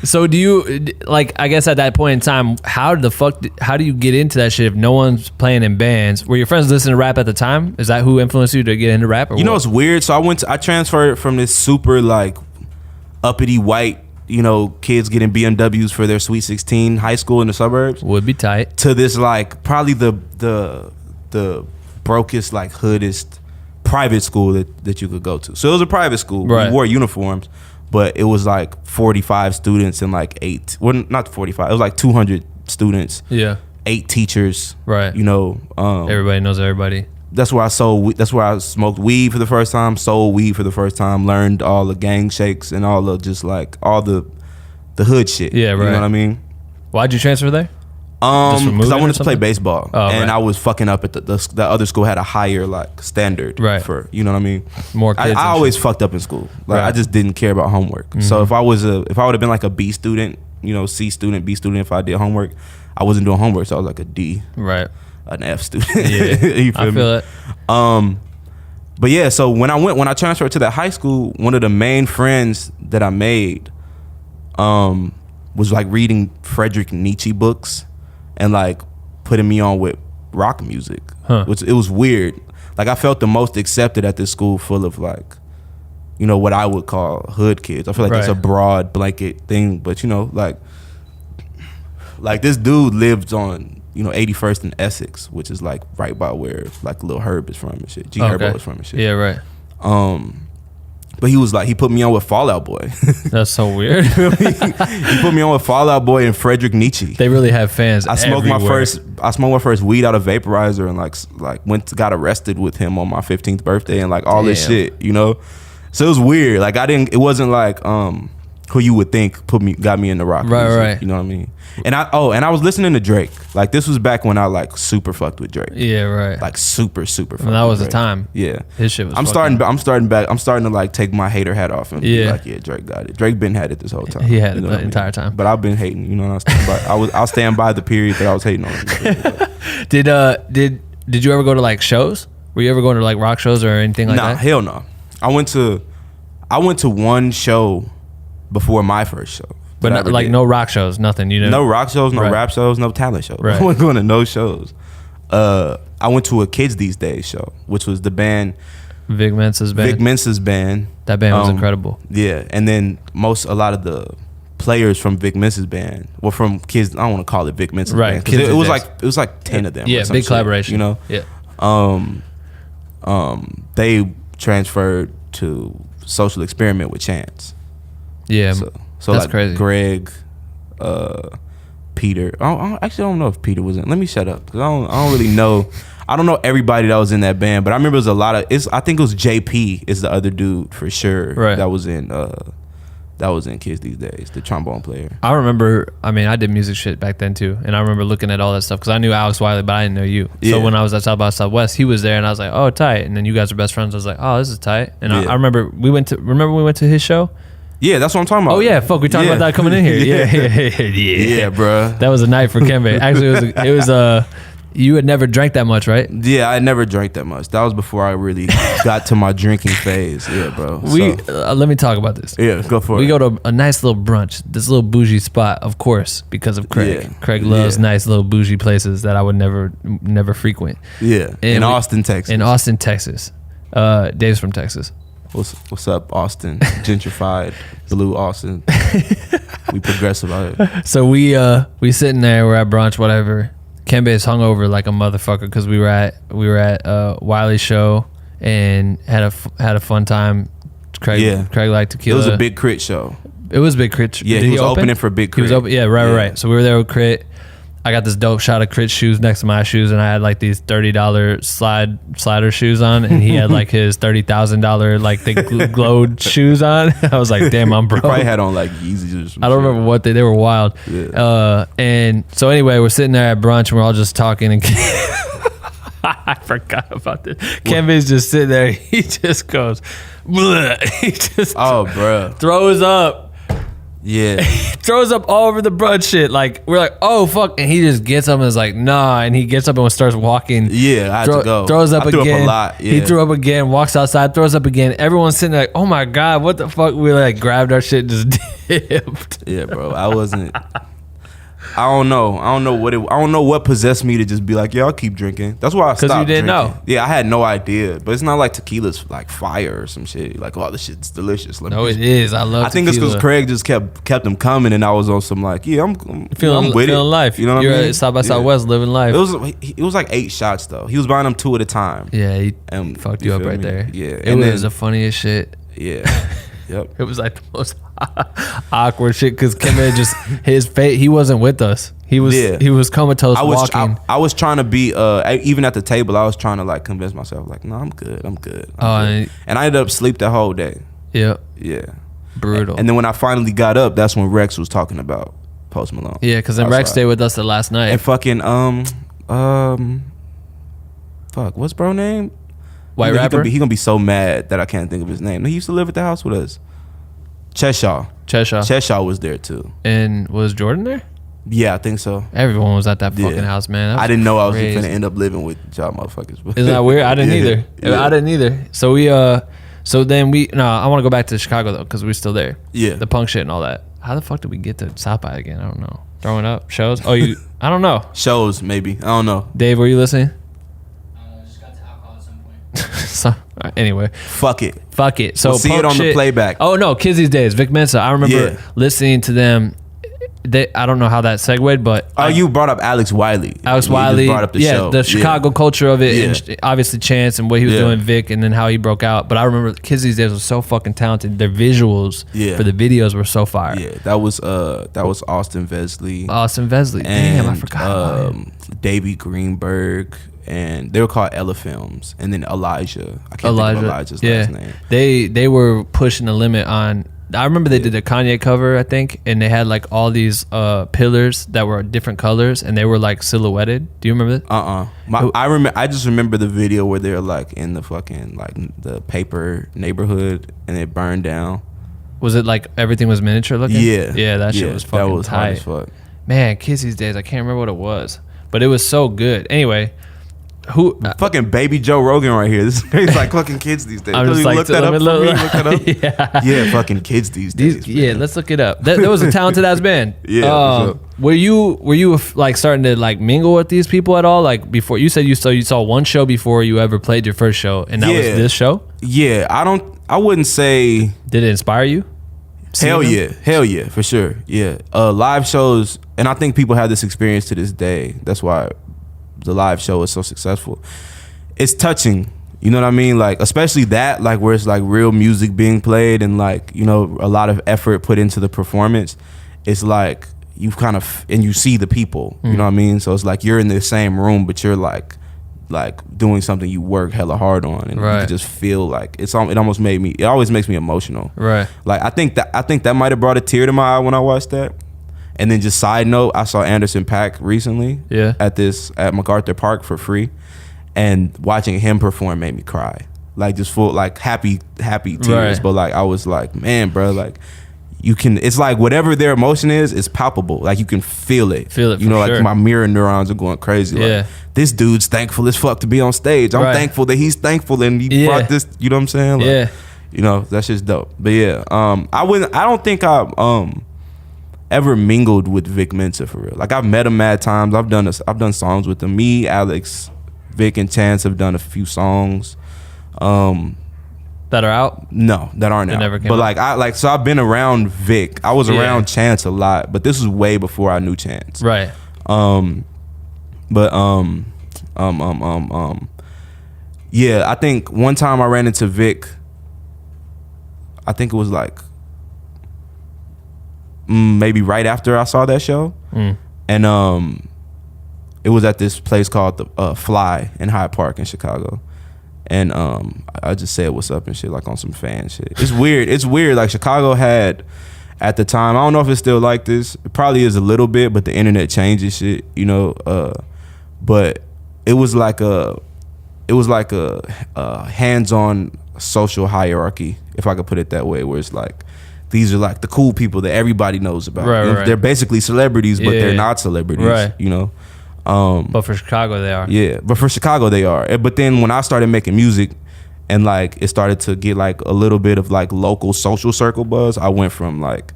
So do you, like, I guess at that point in time, how do you get into that shit if no one's playing in bands? Were your friends listening to rap at the time? Is that who influenced you to get into rap? Or you know, it's weird. So I transferred from this super like uppity white, you know, kids getting BMWs for their Sweet 16 high school in the suburbs. Would be tight. To this like probably the brokest, like hoodest private school that you could go to. So it was a private school. Right. We wore uniforms, but it was like 45 students and like not 45. It was like 200 students. Yeah. 8 teachers. Right. You know, everybody knows everybody. That's where I smoked weed for the first time, sold weed for the first time, learned all the gang shakes and all the just like all the hood shit. Yeah, right. You know what I mean? Why'd you transfer there? Because I wanted to play baseball, and I was fucking up at the other school had a higher like standard for, you know what I mean. More kids. I always fucked up in school. Like I just didn't care about homework. Mm-hmm. So if I would have been like a B student, you know, C student, B student, if I did homework, I wasn't doing homework, so I was like a D, right, an F student. Yeah, you feel me? It. But yeah, so when I transferred to that high school, one of the main friends that I made, was like reading Friedrich Nietzsche books. And like putting me on with rock music, which it was weird. Like I felt the most accepted at this school full of like, you know, what I would call hood kids. I feel like that's a broad blanket thing, but you know, like this dude lived on, you know, 81st and Essex, which is like right by where like Lil Herb is from and shit. Herbo is from and shit. Yeah, right. But he was like, he put me on with Fall Out Boy. That's so weird. He put me on with Fall Out Boy and Frederick Nietzsche. They really have fans. I smoked everywhere. my first weed out of vaporizer and got arrested with him on my 15th birthday and like all this shit, you know. So it was weird. Like it wasn't like who you would think got me into rock music, right. you know what I mean? And I was listening to Drake. Like this was back when I like super fucked with Drake. Yeah, right. Like super fucked And that with was the Drake. time. Yeah. His shit was I'm starting to like take my hater hat off and be like, yeah, Drake got it. Drake been had it this whole time. He had it You know the what I mean? entire time. But I've been hating, you know, and I'll stand by the period that I was hating on him. Did you ever go to like shows? Were you ever going to like rock shows or anything like Nah, that? hell no. I went to one show before my first show. But not, like no rock shows, nothing. You know, No rock shows, no Right. rap shows, no talent shows. Right. I wasn't going to no shows. I went to a Kids These Days show, which was the band Vic Mensa's band. Vic Mensa's band. That band was incredible. Yeah, and then a lot of the players from Vic Mensa's band were from Kids. I don't want to call it Vic Mensa's Right, band 'cause Kids it was These like it was like 10 of them. Yeah, or some big shit, collaboration. You know. Yeah. They transferred to Social Experiment with Chance. Yeah. So that's like crazy. Greg, Peter. I don't know if Peter was in. Let me shut up because I don't really know. I don't know everybody that was in that band, but I remember it was a lot of. I think it was JP is the other dude for sure. Right. That was in Kids These Days, the trombone player. I remember. I mean, I did music shit back then too, and I remember looking at all that stuff because I knew Alex Wiley, but I didn't know you. So Yeah. when I was at South by Southwest, he was there, and I was like, "Oh, tight." And then you guys are best friends. I was like, "Oh, this is tight." And Yeah. I remember we went to his show. Yeah, that's what I'm talking about. Oh yeah, fuck, we talked about that coming in here. Yeah. Yeah, bruh. That was a night for Kembe. Actually, it was you had never drank that much, right? Yeah, I never drank that much. That was before I really got to my drinking phase. Yeah, bro. Let me talk about this. Yeah, go for it. We go to a nice little brunch, this little bougie spot, of course, because of Craig. Yeah. Craig loves Yeah. nice little bougie places that I would never frequent. Yeah, in Austin, Texas. In Austin, Texas. Dave's from Texas. What's up, Austin? Gentrified, blue Austin. We progressive out here. So we sitting there, we're at brunch, whatever. Kembe is hungover like a motherfucker because we were at Wiley's show and had a fun time. Craig liked tequila. It was a big Crit show. It was a big Crit. Yeah, Did he was open? opening for Big Crit. He was open. Yeah, right. So we were there with Crit. I got this dope shot of Crit shoes next to my shoes, and I had like these $30 slider shoes on, and he had like his $30,000 like they glowed shoes on. I was like, damn, I'm broke. He probably had on like Yeezys or some I don't shit. remember what they were wild. Yeah. And so anyway, we're sitting there at brunch, and we're all just talking, and I forgot about this. Kembe's just sitting there. He just goes, bleh. He just bro. throws up. Yeah. Throws up all over the brunch shit. Like, we're like, oh, fuck. And he just gets up and is like, nah. And he gets up and starts walking. Yeah, I had to go. Throws up I again. threw up a lot. Yeah. He threw up again, walks outside, throws up again. Everyone's sitting there like, oh my God, what the fuck? We like grabbed our shit and just dipped. Yeah, bro. I don't know what possessed me to just be like, yeah, I'll keep drinking. That's why I stopped. Because you didn't drinking. know. Yeah, I had no idea. But it's not like tequila's like fire or some shit. Like, oh, this shit's delicious. No, it is. I love I think it's because Craig just kept them coming, and I was on some like, yeah, I'm feeling with it. life. You know what You're I mean? at South by Southwest, living life. It was like 8 shots though. He was buying them 2 at a time. Yeah, he And fucked you up feel right me? there. Yeah, It and was then- the funniest shit. Yeah. Yep. It was like the most awkward shit because Kembe just his face. He wasn't with us. He was comatose walking. I was trying to be even at the table. I was trying to like convince myself like, no, I'm good. I'm good. And I ended up sleep the whole day. Yeah, Yeah. brutal. And then when I finally got up, that's when Rex was talking about Post Malone. Yeah, because then Rex stayed with us the last night. And fucking fuck, what's bro name? White rapper. He gonna be so mad that I can't think of his name. He used to live at the house with us. Cheshire was there too. And was Jordan there? Yeah, I think so. Everyone was at that fucking house, man. That I didn't know I was crazy. gonna end up living with y'all motherfuckers. Isn't that weird? I didn't Yeah, either. yeah. I didn't either. So I want to go back to Chicago though because we're still there. Yeah. The punk shit and all that. How the fuck did we get to South by again? I don't know. Throwing up shows. Oh, I don't know. Shows maybe. I don't know. Dave, were you listening? Just got to alcohol at some point. So, anyway, Fuck it. So We'll see punk it on the shit- playback. Oh no, Kids These Days, Vic Mensa. I remember Yeah. listening to them. I don't know how that segued, but you brought up Alex Wiley. Alex You Wiley, just brought up the show. the Chicago culture of it, and obviously Chance and what he was Yeah. doing, Vic, and then how he broke out. But I remember kids these days were so fucking talented. Their visuals for the videos were so fire. Yeah, that was Austin Vesley. Austin Vesley. Damn, I forgot about him. Davey Greenberg, and they were called Ella Films, and then Elijah. I can't think of Elijah's last name. They were pushing the limit on. I remember they did a Kanye cover, I think, and they had like all these pillars that were different colors, and they were like silhouetted. Do you remember that? I just remember the video where they're like in the fucking like the paper neighborhood, and it burned down. Was it like everything was miniature looking? Yeah, that shit was fucking that was tight. hard as fuck. Man, kids these days, I can't remember what it was, but it was so good. Anyway, who fucking baby Joe Rogan right here? This is like fucking kids these days. I'm just like, look that up for me. Look it up. Yeah. Yeah, fucking kids these days. Yeah, let's look it up. That was a talented ass band. Yeah. Were you like starting to like mingle with these people at all? Like before, you said you saw one show before you ever played your first show, and that was this show. Yeah, I wouldn't say. Did it inspire you? Hell yeah, for sure. Yeah, live shows, and I think people have this experience to this day. That's why the live show is so successful. It's touching, you know what I mean? Like, especially that, like where it's like real music being played and like, you know, a lot of effort put into the performance. It's like you kind of, and you see the people, you know what I mean? So it's like you're in the same room, but you're like doing something you work hella hard on, and you can just feel like it always makes me emotional. Right. Like I think that might have brought a tear to my eye when I watched that. And then just side note, I saw Anderson .Paak recently at MacArthur Park for free, and watching him perform made me cry. Like just full like happy tears. But like I was like, man, bro, like it's like whatever their emotion is, it's palpable. Like you can feel it. You know, like my mirror neurons are going crazy. Like this dude's thankful as fuck to be on stage. I'm thankful that he's thankful and he brought this, you know what I'm saying? Like, you know, that's just dope. But yeah, I don't think I ever mingled with Vic Mensa for real. Like I've met him mad times. I've done songs with him. Me, Alex, Vic, and Chance have done a few songs. That are out? No, that aren't out. Never came but out. So I've been around Vic. I was around Chance a lot, but this was way before I knew Chance. Right. Yeah, I think one time I ran into Vic. I think it was like maybe right after I saw that show, and it was at this place called the Fly in Hyde Park in Chicago, and I just said what's up and shit, like on some fan shit. It's weird. Like Chicago had at the time, I don't know if it's still like this. It probably is a little bit, but the internet changes shit, you know. But it was like a hands-on social hierarchy, if I could put it that way, where it's like these are like the cool people that everybody knows about. Right, you know, right. They're basically celebrities, but they're not celebrities. Right. You know. But for Chicago they are. Yeah, but for Chicago they are. But then when I started making music and like it started to get like a little bit of like local social circle buzz, I went from like,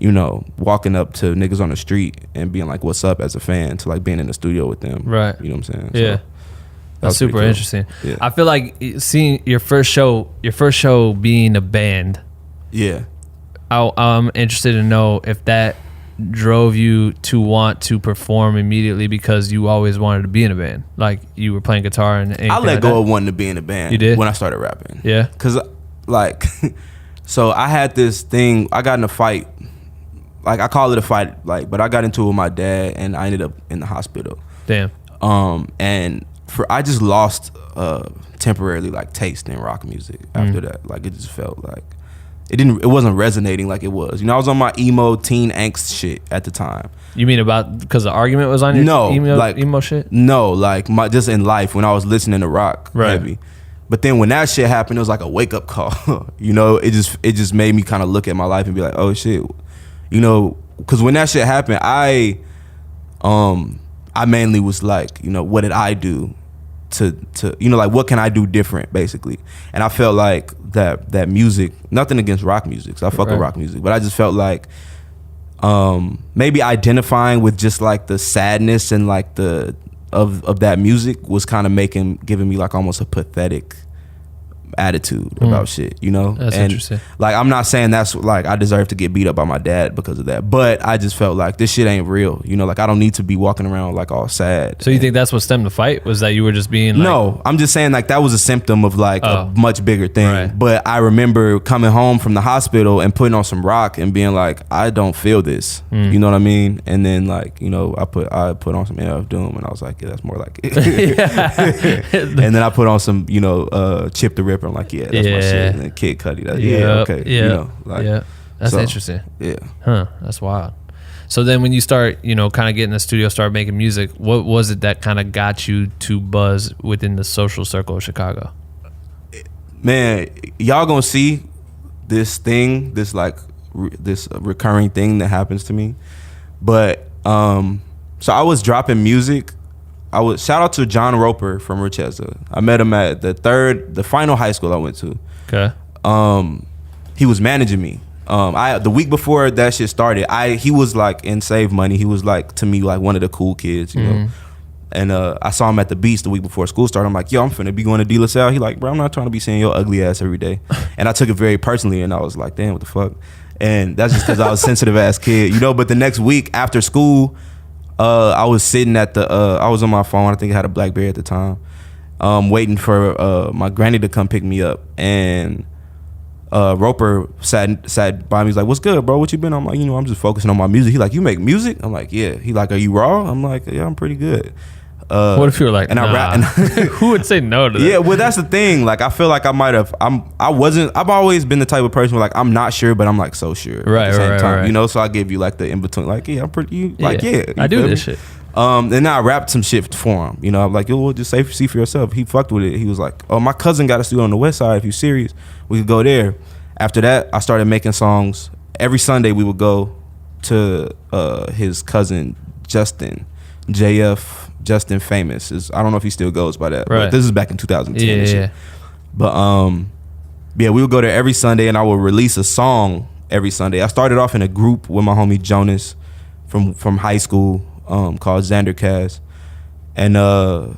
you know, walking up to niggas on the street and being like, what's up as a fan, to like being in the studio with them. Right. You know what I'm saying? Yeah. So, that's super cool. interesting. Yeah. I feel like seeing your first show being a band. Yeah. I'm interested to know if that drove you to want to perform immediately because you always wanted to be in a band. Like you were playing guitar and anything I let like go that? of wanting to be in a band. You did? When I started rapping. Yeah. Cause like, so I had this thing, I got in a fight, like I call it a fight, like, but I got into it with my dad and I ended up in the hospital. Damn. And I just lost temporarily like taste in rock music after that. Like it just felt like it wasn't resonating like it was. You know, I was on my emo teen angst shit at the time. You mean about because the argument was on your emo shit? No, like just in life when I was listening to rock heavy. But then when that shit happened, it was like a wake up call. You know, it just made me kind of look at my life and be like, oh shit. You know, because when that shit happened, I mainly was like, you know, what did I do to you know, like what can I do different basically? And I felt like that music, nothing against rock music, 'cause I fuck with rock music, but I just felt like maybe identifying with just like the sadness and like the of that music was kind of giving me like almost a pathetic attitude about shit, you know. That's and interesting. like I'm not saying that's like I deserve to get beat up by my dad because of that, but I just felt like this shit ain't real, you know. Like I don't need to be walking around like all sad. So you think that's what stemmed the fight? Was that you were just being like, no, I'm just saying like that was a symptom of like a much bigger thing. Right. But I remember coming home from the hospital and putting on some rock and being like, I don't feel this. You know what I mean? And then like, you know, I put on some MF Doom and I was like, yeah, that's more like it. And then I put on some, you know, Chip the Ripper. I'm like, yeah, that's my shit. And then Kid Cudi. Okay. Yeah. You know, like, That's so, interesting. Yeah. Huh. That's wild. So then when you start, you know, kind of get in the studio, start making music, what was it that kind of got you to buzz within the social circle of Chicago? Man, y'all gonna see this thing, this like this recurring thing that happens to me. But so I was dropping music. Shout out to John Roper from Rochester. I met him at the final high school I went to. Okay. He was managing me. The week before that shit started, he was like in Save Money. He was like, to me, like one of the cool kids, you know. And I saw him at the Beast the week before school started. I'm like, yo, I'm finna be going to De La Salle. He like, bro, I'm not trying to be seeing your ugly ass every day. And I took it very personally, and I was like, damn, what the fuck? And that's just because I was a sensitive ass kid, you know. But the next week after school, I was sitting at I was on my phone. I think I had a BlackBerry at the time, waiting for my granny to come pick me up. And Roper sat by me. He's like, what's good, bro? What you been? I'm like, you know, I'm just focusing on my music. He like, you make music? I'm like, yeah. He like, are you raw? I'm like, yeah, I'm pretty good. What if you were like, and nah. I rap, and who would say no to that? Yeah, well, that's the thing. Like, I feel like I might have. I've always been the type of person where like I'm not sure, but I'm like so sure. Right, at the same time, right. you know. So I give you like the in between. Like, yeah, I'm pretty. Like, yeah, I do this shit. And then I rapped some shit for him. You know, I'm like, yo, well, just see for yourself. He fucked with it. He was like, oh, my cousin got a studio on the West Side. If you're serious, we could go there. After that, I started making songs. Every Sunday we would go to his cousin Justin, Justin Famous. I don't know if he still goes by that. Right. But this is back in 2010 and shit. Yeah. But yeah, we would go there every Sunday and I would release a song every Sunday. I started off in a group with my homie Jonas from high school called Xandercast. And I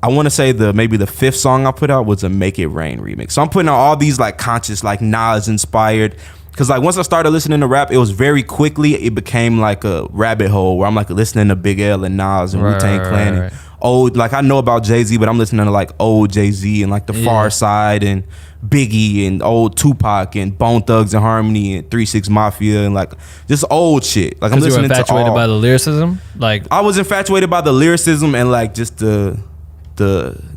want to say maybe the fifth song I put out was a Make It Rain remix. So I'm putting out all these like conscious, like Nas inspired. Cause like once I started listening to rap, it was very quickly, it became like a rabbit hole where I'm like listening to Big L and Nas and Wu-Tang Clan and old, like I know about Jay-Z, but I'm listening to like old Jay-Z and like the Far Side and Biggie and old Tupac and Bone Thugs and Harmony and 3 6 Mafia and like just old shit. Like I'm listening to all. Infatuated by the lyricism? Like I was infatuated by the lyricism and like just the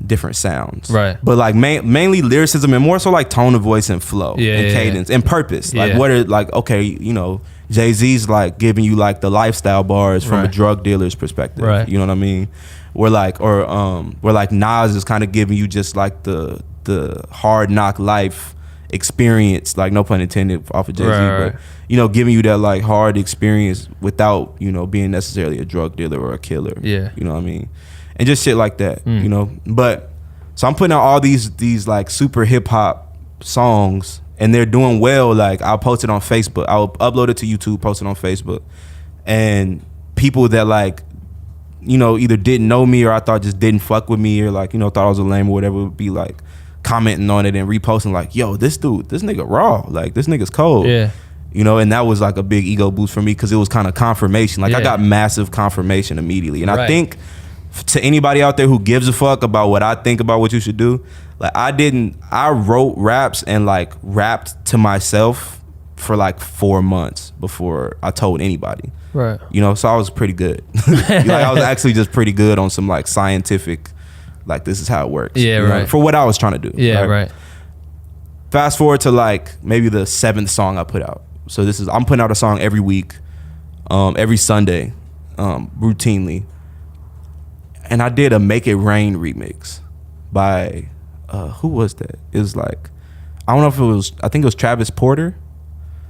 different sounds, right? But like mainly lyricism and more so like tone of voice and flow and cadence and purpose. Like what are like, okay, you know, Jay-Z's like giving you like the lifestyle bars from a drug dealer's perspective, right? You know what I mean? Where like Nas is kind of giving you just like the hard knock life experience, like no pun intended off of Jay-Z, but you know, giving you that like hard experience without, you know, being necessarily a drug dealer or a killer. Yeah, you know what I mean? And just shit like that, you know. But so I'm putting out all these like super hip hop songs, and they're doing well. Like I'll post it on Facebook, I'll upload it to YouTube, post it on Facebook, and people that like, you know, either didn't know me or I thought just didn't fuck with me or like, you know, thought I was a lame or whatever, would be like commenting on it and reposting like, yo, this nigga raw, like this nigga's cold. Yeah. You know, and that was like a big ego boost for me because it was kind of confirmation. Like I got massive confirmation immediately, and I think, to anybody out there who gives a fuck about what I think about what you should do, like I wrote raps and like rapped to myself for like 4 months before I told anybody. Right. You know, so I was pretty good. Like I was actually just pretty good on some like scientific, like this is how it works. Yeah, right. Know, for what I was trying to do. Yeah, right. Fast forward to like maybe the 7th song I put out. So I'm putting out a song every week, every Sunday, routinely. And I did a Make It Rain remix by, who was that? It was like, I don't know if it was, I think it was Travis Porter.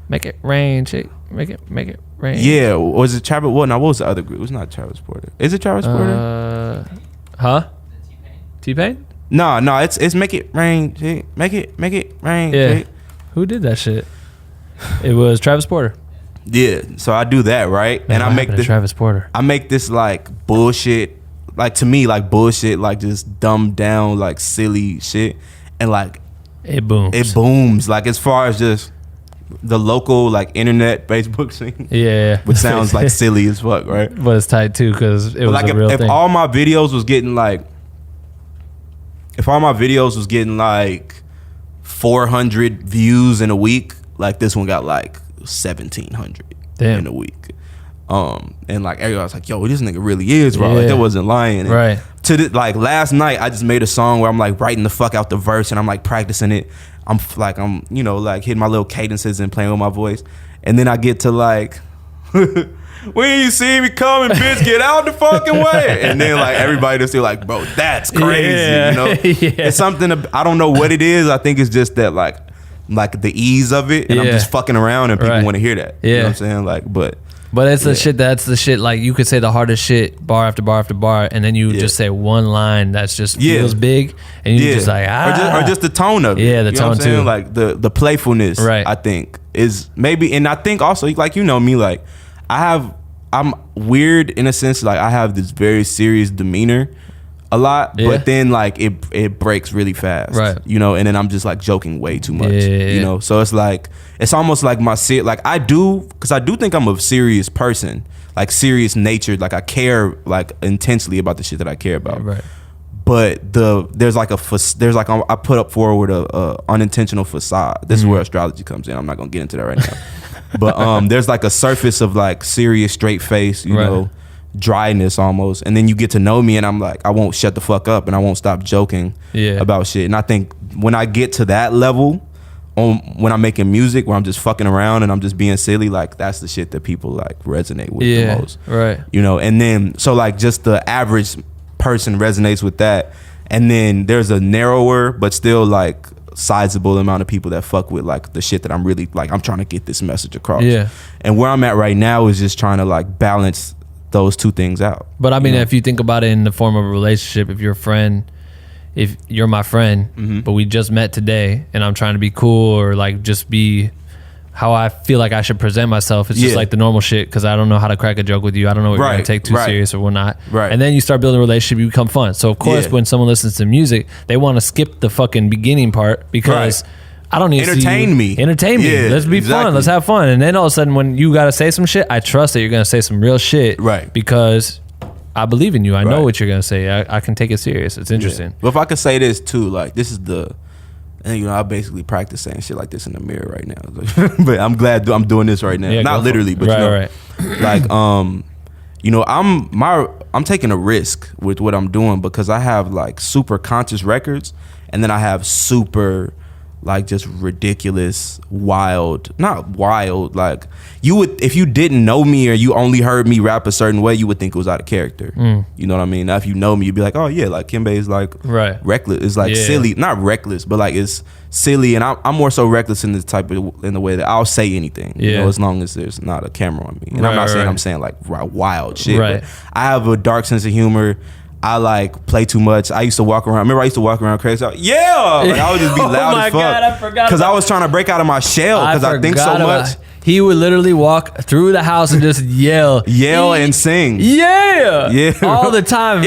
Make it rain, chick. Make it rain. Yeah, was it Travis? Well, no, what was the other group? It was not Travis Porter. Is it Travis Porter? Huh? T-Pain? No, it's Make It Rain, chick. Make it rain, yeah. Chick. Who did that shit? It was Travis Porter. Yeah, so I do that, right? Man, and I make this Travis Porter. I make this like bullshit like to me, like bullshit, like just dumbed down, like silly shit, and like it booms. It booms. Like as far as just the local like internet Facebook scene, yeah, which sounds like silly as fuck, right? But it's tight too because it was like a real if thing. all my videos was getting like, if all my videos was getting like 400 views in a week, like this one got like 1,700 in a week. And like everybody was like, yo, this nigga really is, bro. Like that wasn't lying. And right. Like last night I just made a song where I'm like writing the fuck out the verse and I'm like practicing it. I'm you know, like hitting my little cadences and playing with my voice. And then I get to like when you see me coming, bitch, get out the fucking way. And then like everybody just still like, bro, that's crazy. You know? It's something I don't know what it is. I think it's just that like the ease of it, and I'm just fucking around and people want to hear that. You know what I'm saying? Like, but it's the shit. That's the shit. Like you could say the hardest shit bar after bar after bar, and then you just say one line that's just feels big, and you just like or just the tone of it. Yeah, the you know tone what I'm saying? too. Like the playfulness. Right. I think is maybe, and I think also like you know me, like I'm weird in a sense. Like I have this very serious demeanor a lot, but then like it breaks really fast, right? You know, and then I'm just like joking way too much, you know. So it's like it's almost like because I do think I'm a serious person, like serious natured, like I care like intensely about the shit that I care about, right? But there's like I put up forward a unintentional facade. This is where astrology comes in. I'm not gonna get into that right now, but there's like a surface of like serious straight face, you know. Dryness almost, and then you get to know me and I'm like I won't shut the fuck up and I won't stop joking about shit. And I think when I get to that level when I'm making music where I'm just fucking around and I'm just being silly, like that's the shit that people like resonate with the most, right? You know, and then so like just the average person resonates with that, and then there's a narrower but still like sizable amount of people that fuck with like the shit that I'm really like I'm trying to get this message across. And where I'm at right now is just trying to like balance those two things out. But I mean, if you think about it in the form of a relationship, if you're my friend, but we just met today and I'm trying to be cool or like just be how I feel like I should present myself, it's just like the normal shit because I don't know how to crack a joke with you. I don't know what you're gonna take too serious or whatnot. Right. And then you start building a relationship, you become fun. So of course when someone listens to music, they want to skip the fucking beginning part because I don't need to entertain me. Yeah, let's be fun. Let's have fun. And then all of a sudden, when you gotta say some shit, I trust that you're gonna say some real shit, right? Because I believe in you. I know what you're gonna say. I can take it serious. It's interesting. Yeah. But if I could say this too, like this is and you know, I basically practice saying shit like this in the mirror right now. But I'm glad I'm doing this right now. Yeah, not literally, but you know, like you know, I'm taking a risk with what I'm doing because I have like super conscious records, and then I have super like just ridiculous, not wild, like you would, if you didn't know me or you only heard me rap a certain way, you would think it was out of character. You know what I mean? Now if you know me, you'd be like, oh yeah, like Kembe is like reckless. It's like silly, not reckless, but like it's silly, and I'm more so reckless in the way that I'll say anything, you know, as long as there's not a camera on me. And I'm not saying I'm saying like wild shit, but I have a dark sense of humor. I like play too much. I used to walk around. Remember, I used to walk around crazy. Like I would just be loud as fuck. God, I forgot. Because I was trying to break out of my shell because I think so much. He would literally walk through the house and just yell and sing. All the time.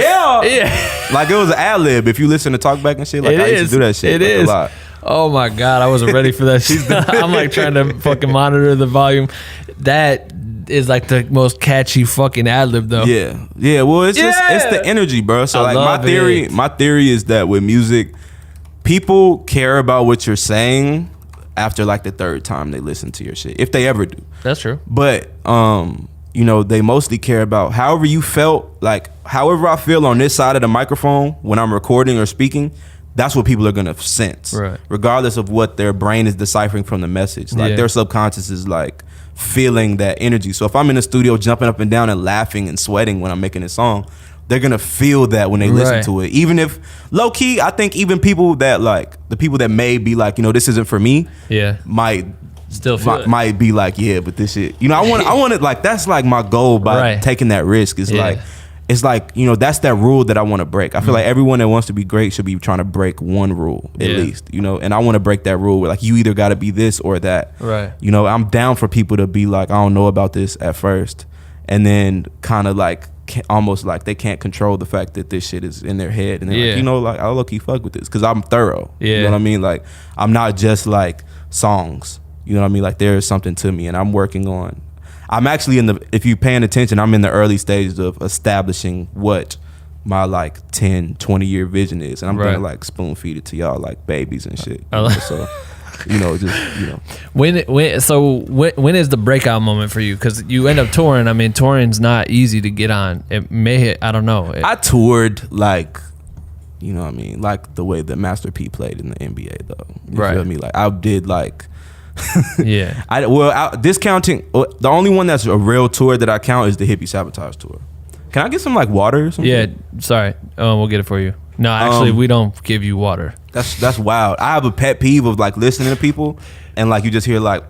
Like it was an ad lib. If you listen to Talk Back and shit, like I used to do that shit. It is. A lot. Oh my God, I wasn't ready for that shit. I'm like trying to fucking monitor the volume. That is like the most catchy fucking ad lib though. Yeah. Well, it's just it's the energy, bro. So like my theory is that with music, people care about what you're saying after like the third time they listen to your shit, if they ever do. That's true. But you know, they mostly care about however you felt, like however I feel on this side of the microphone when I'm recording or speaking. That's what people are gonna sense, regardless of what their brain is deciphering from the message. Like their subconscious is like feeling that energy. So if I'm in the studio jumping up and down and laughing and sweating when I'm making a song, they're gonna feel that when they listen to it. Even if low key, I think even people that like the people that may be like, you know, this isn't for me, might still feel might be like, yeah, but this shit, you know, I want it like that's like my goal by taking that risk is like. It's like, you know, that's that rule that I want to break. I feel like everyone that wants to be great should be trying to break one rule at least, you know, and I want to break that rule where like you either got to be this or that. You know, I'm down for people to be like, I don't know about this at first, and then kind of like almost like they can't control the fact that this shit is in their head, and they're Yeah. like, you know, like I low-key fuck with this because I'm thorough. Yeah. You know what I mean? Like I'm not just like songs. You know what I mean? Like there is something to me, and I'm working on. I'm actually if you're paying attention, I'm in the early stages of establishing what my like 10, 20-year vision is, and I'm Right. gonna like spoon feed it to y'all like babies and shit. I like- So, you know, just you know. When is the breakout moment for you? Because you end up touring. I mean, touring's not easy to get on. It may hit. I don't know. I toured like, you know what I mean, like the way that Master P played in the NBA though. You Right. feel me? Like I did like. Yeah. Discounting the only one that's a real tour that I count is the Hippie Sabotage tour. Can I get some like water or something? Yeah. Sorry. We'll get it for you. No, actually, we don't give you water. That's wild. I have a pet peeve of like listening to people and like you just hear like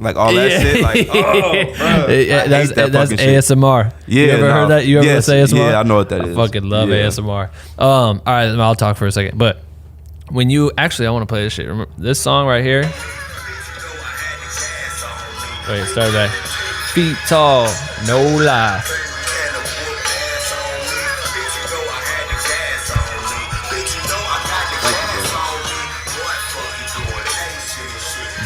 all that shit. Like, Yeah, that's ASMR. Yeah, You ever heard that? You ever say ASMR? Yeah, I know what that is. I fucking love Yeah. ASMR. All right, I'll talk for a second. But when you actually, I want to play this shit. Remember this song right here? Wait, start back. Feet tall, no lie.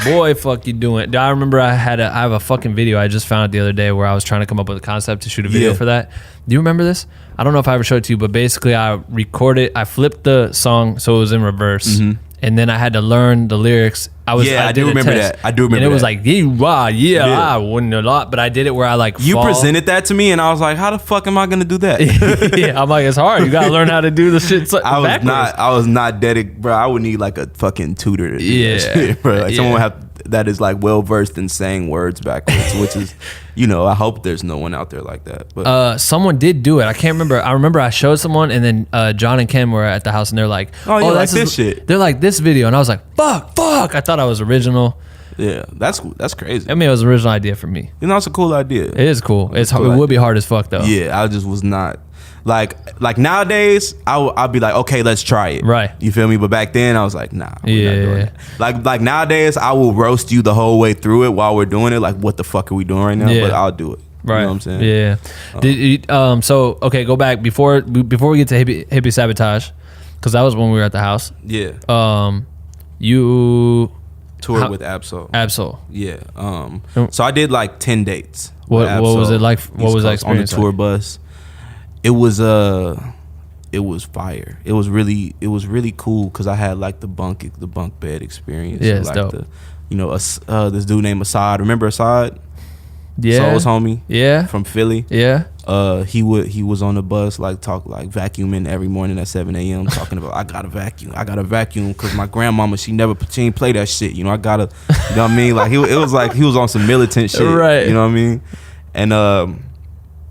Boy, fuck you doing. I remember I have a fucking video I just found the other day where I was trying to come up with a concept to shoot a video Yeah. for that. Do you remember this? I don't know if I ever showed it to you, but basically I flipped the song so it was in reverse. And then I had to learn the lyrics. I do did a remember test. that. I do remember And it was that. like, I wouldn't a lot, but I did it where I like You fall. presented that to me and I was like, how the fuck am I gonna do that? Yeah, I'm like, it's hard. You gotta learn how to do the shit backwards. I was not dedicated, bro. I would need like a fucking tutor to do Yeah. that shit, bro. Like Yeah. someone that is like well versed in saying words backwards, which is, you know, I hope there's no one out there like that. But Someone did do it. I can't remember. I remember I showed someone, and then John and Ken were at the house, and they're like, Oh, you like that's this shit?" They're like, this video, and I was like, fuck. I thought I was original. yeah, that's crazy. I mean, it was an original idea for me. You know, it's a cool idea. It is cool. It's cool it would idea. be hard as fuck though. Yeah, I just was not like nowadays. I'll be like, okay, let's try it. Right. You feel me? But back then, I was like, nah. We're not doing Yeah. that. Like nowadays, I will roast you the whole way through it while we're doing it. Like, what the fuck are we doing right now? Yeah. But I'll do it. Right. You know what I'm saying? Yeah. Did you, so okay, go back before we get to hippie sabotage, because that was when we were at the house. Yeah. You Toured with Absol. Yeah. So I did like 10 dates. What with was Absol, it like? What East was that Coast, on the experience tour like? bus? It was fire. It was really cool because I had like the bunk bed experience. Yeah, it's like dope. This dude named Assad. Remember Assad? Yeah. Soul's homie. Yeah. From Philly. Yeah. He was on the bus vacuuming every morning at 7 a.m. talking about I gotta vacuum because my grandmama she ain't play that shit. You know I gotta, you know what I mean? Like it was like he was on some militant shit. Right. You know what I mean? And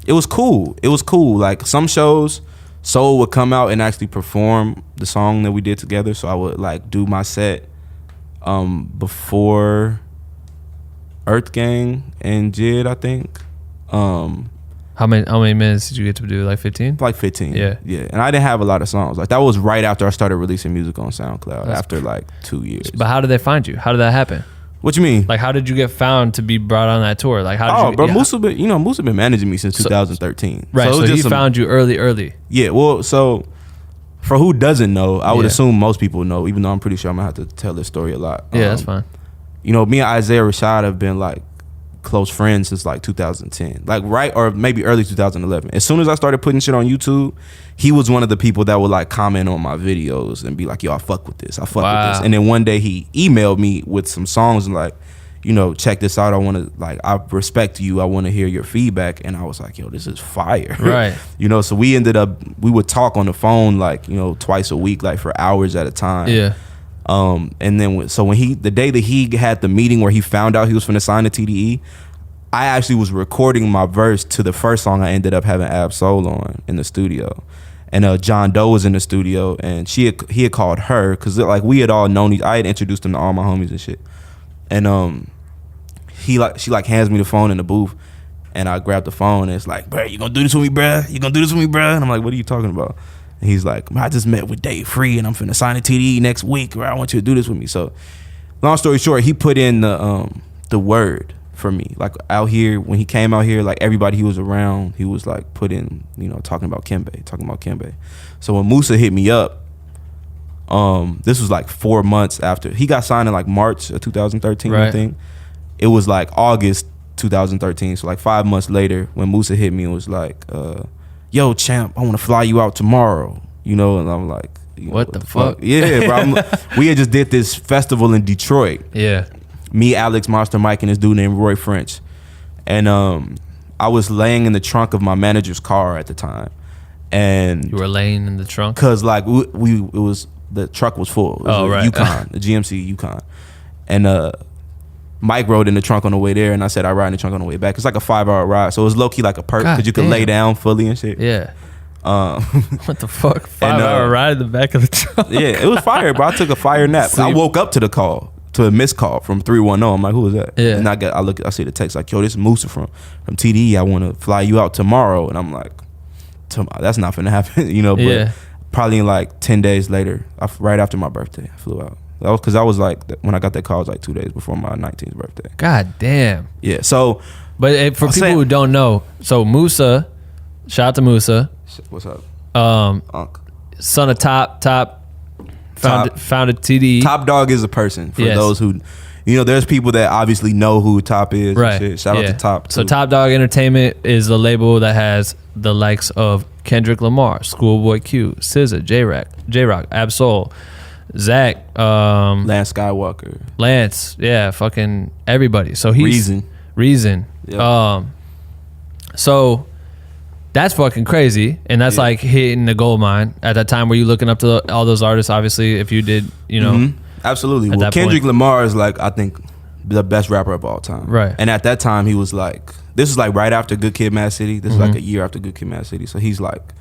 it was cool. Like some shows, Soul would come out and actually perform the song that we did together. So I would like do my set before Earth Gang and Jid, I think. How many minutes did you get to do? Like 15? Like 15. Yeah. And I didn't have a lot of songs. Like that was right after I started releasing music on SoundCloud. That's after like 2 years. But how did they find you? How did that happen? What you mean? Like, how did you get found to be brought on that tour? Like, how did you? Bro, yeah. Moosa been managing me since 2013. Right, it so was he just found you early. Yeah, well, so for who doesn't know, I would Yeah. assume most people know, even though I'm pretty sure I'm gonna have to tell this story a lot. Yeah, that's fine. You know, me and Isaiah Rashad have been like close friends since like 2010, like right or maybe early 2011. As soon as I started putting shit on YouTube, he was one of the people that would like comment on my videos and be like, "Yo, I fuck with this. I fuck with this." And then one day he emailed me with some songs and like, you know, check this out. I respect you. I want to hear your feedback. And I was like, yo, this is fire. Right. You know, so we would talk on the phone like, you know, twice a week, like for hours at a time. Yeah. And then the day that he had the meeting where he found out he was finna sign to TDE, I actually was recording my verse to the first song I ended up having Ab-Soul on in the studio. And John Doe was in the studio and he had called her because like we had all known I had introduced him to all my homies and shit. And she hands me the phone in the booth and I grab the phone and it's like, "Bruh, you gonna do this with me, bruh? You gonna do this with me, bruh?" And I'm like, "What are you talking about?" And he's like, "I just met with Dave Free and I'm finna sign a TDE next week, or I want you to do this with me." So long story short, he put in the word for me. Like out here, when he came out here, like everybody he was around, he was like putting, talking about Kembe. So when Moosa hit me up, this was like 4 months after he got signed in like March of 2013, I think. It was like August 2013, so like 5 months later, when Moosa hit me and was like, "Yo, champ, I want to fly you out tomorrow," and I'm like, what the fuck? Yeah, bro. We had just did this festival in Detroit. Yeah. Me, Alex, Monster Mike, and this dude named Roy French, and I was laying in the trunk of my manager's car at the time, and You were laying in the trunk? cause like the truck was full. It was a Yukon, the GMC Yukon, and Mike rode in the trunk on the way there, and I said I ride in the trunk on the way back. It's like a 5-hour ride, so it was low key like a perk because you could lay down fully and shit. Yeah. What the fuck? 5-hour ride in the back of the trunk? Yeah, it was fire, bro. I took a fire nap. I woke up to the call, to a missed call from 310. I'm like, who is that? Yeah. And I see the text like, yo, this is Moosa from TDE. I want to fly you out tomorrow. And I'm like, tomorrow? That's not gonna happen, But probably in like 10 days later, right after my birthday, I flew out. That was because I was like, when I got that call, it was like 2 days before my 19th birthday. God damn. Yeah. So, but for people who don't know, so Moosa, shout out to Moosa. What's up? Unc. Son of Top founded TDE. Top Dawg is a person for those who, there's people that obviously know who Top is. Right. And shit. Shout out to Top too. So Top Dawg Entertainment is the label that has the likes of Kendrick Lamar, Schoolboy Q, SZA, Jayrock, 𝐅𝐀𝐕𝐎𝐑𝐈𝐓𝐄, Zach, Lance Skywalker, fucking everybody. So he's Reason. Yep. So that's fucking crazy, and that's like hitting the gold mine. At that time, were you looking up to all those artists? Obviously, if you did, absolutely. Well, Kendrick Lamar is like, I think, the best rapper of all time. Right. And at that time, he was like, this is like right after Good Kid, Mad City. This is like a year after Good Kid, Mad City. So he's like,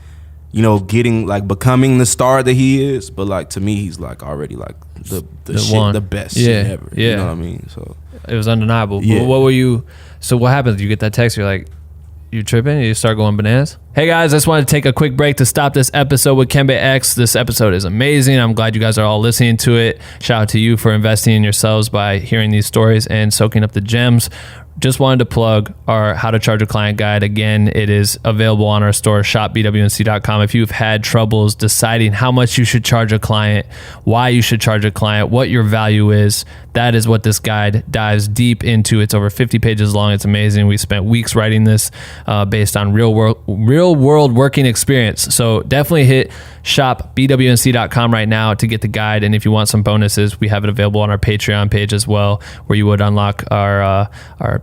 getting like becoming the star that he is. But like to me, he's like already like the shit, the best shit ever. Yeah. You know what I mean? So it was undeniable. Yeah. But what were you? So what happens? You get that text. You're like, you tripping? You start going bananas? Hey guys, I just wanted to take a quick break to stop this episode with Kembe X. This episode is amazing. I'm glad you guys are all listening to it. Shout out to you for investing in yourselves by hearing these stories and soaking up the gems. Just wanted to plug our How to Charge a Client guide. Again, it is available on our store, shopbwnc.com. If you've had troubles deciding how much you should charge a client, why you should charge a client, what your value is, that is what this guide dives deep into. It's over 50 pages long. It's amazing. We spent weeks writing this based on real world working experience. So definitely hit shopbwnc.com right now to get the guide. And if you want some bonuses, we have it available on our Patreon page as well, where you would unlock our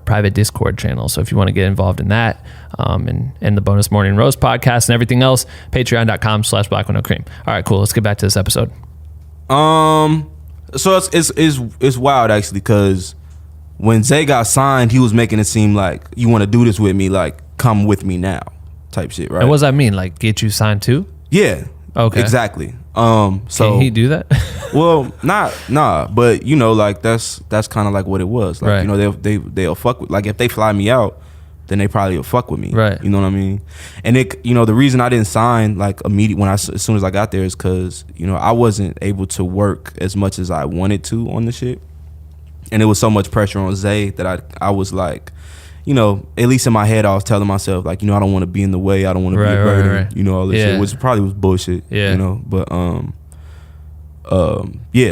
private Discord channel. So if you want to get involved in that, and the bonus Morning Roast podcast and everything else, patreon.com/BlackWindowCream. All right, cool. Let's get back to this episode. So it's wild actually, because when Zay got signed, he was making it seem like, you want to do this with me, like come with me now type shit, right? And what does that mean? Like get you signed too? Yeah. Okay. Exactly. So can he do that? Well, nah, but like that's kind of like what it was. Like, right. They'll fuck with, like if they fly me out, then they probably will fuck with me. Right. You know what I mean? And the reason I didn't sign like immediately as soon as I got there is because, I wasn't able to work as much as I wanted to on the shit. And it was so much pressure on Zay that I was like, at least in my head, I was telling myself like, I don't want to be in the way. I don't want to be a burden. Right. All this shit, which probably was bullshit. Yeah. But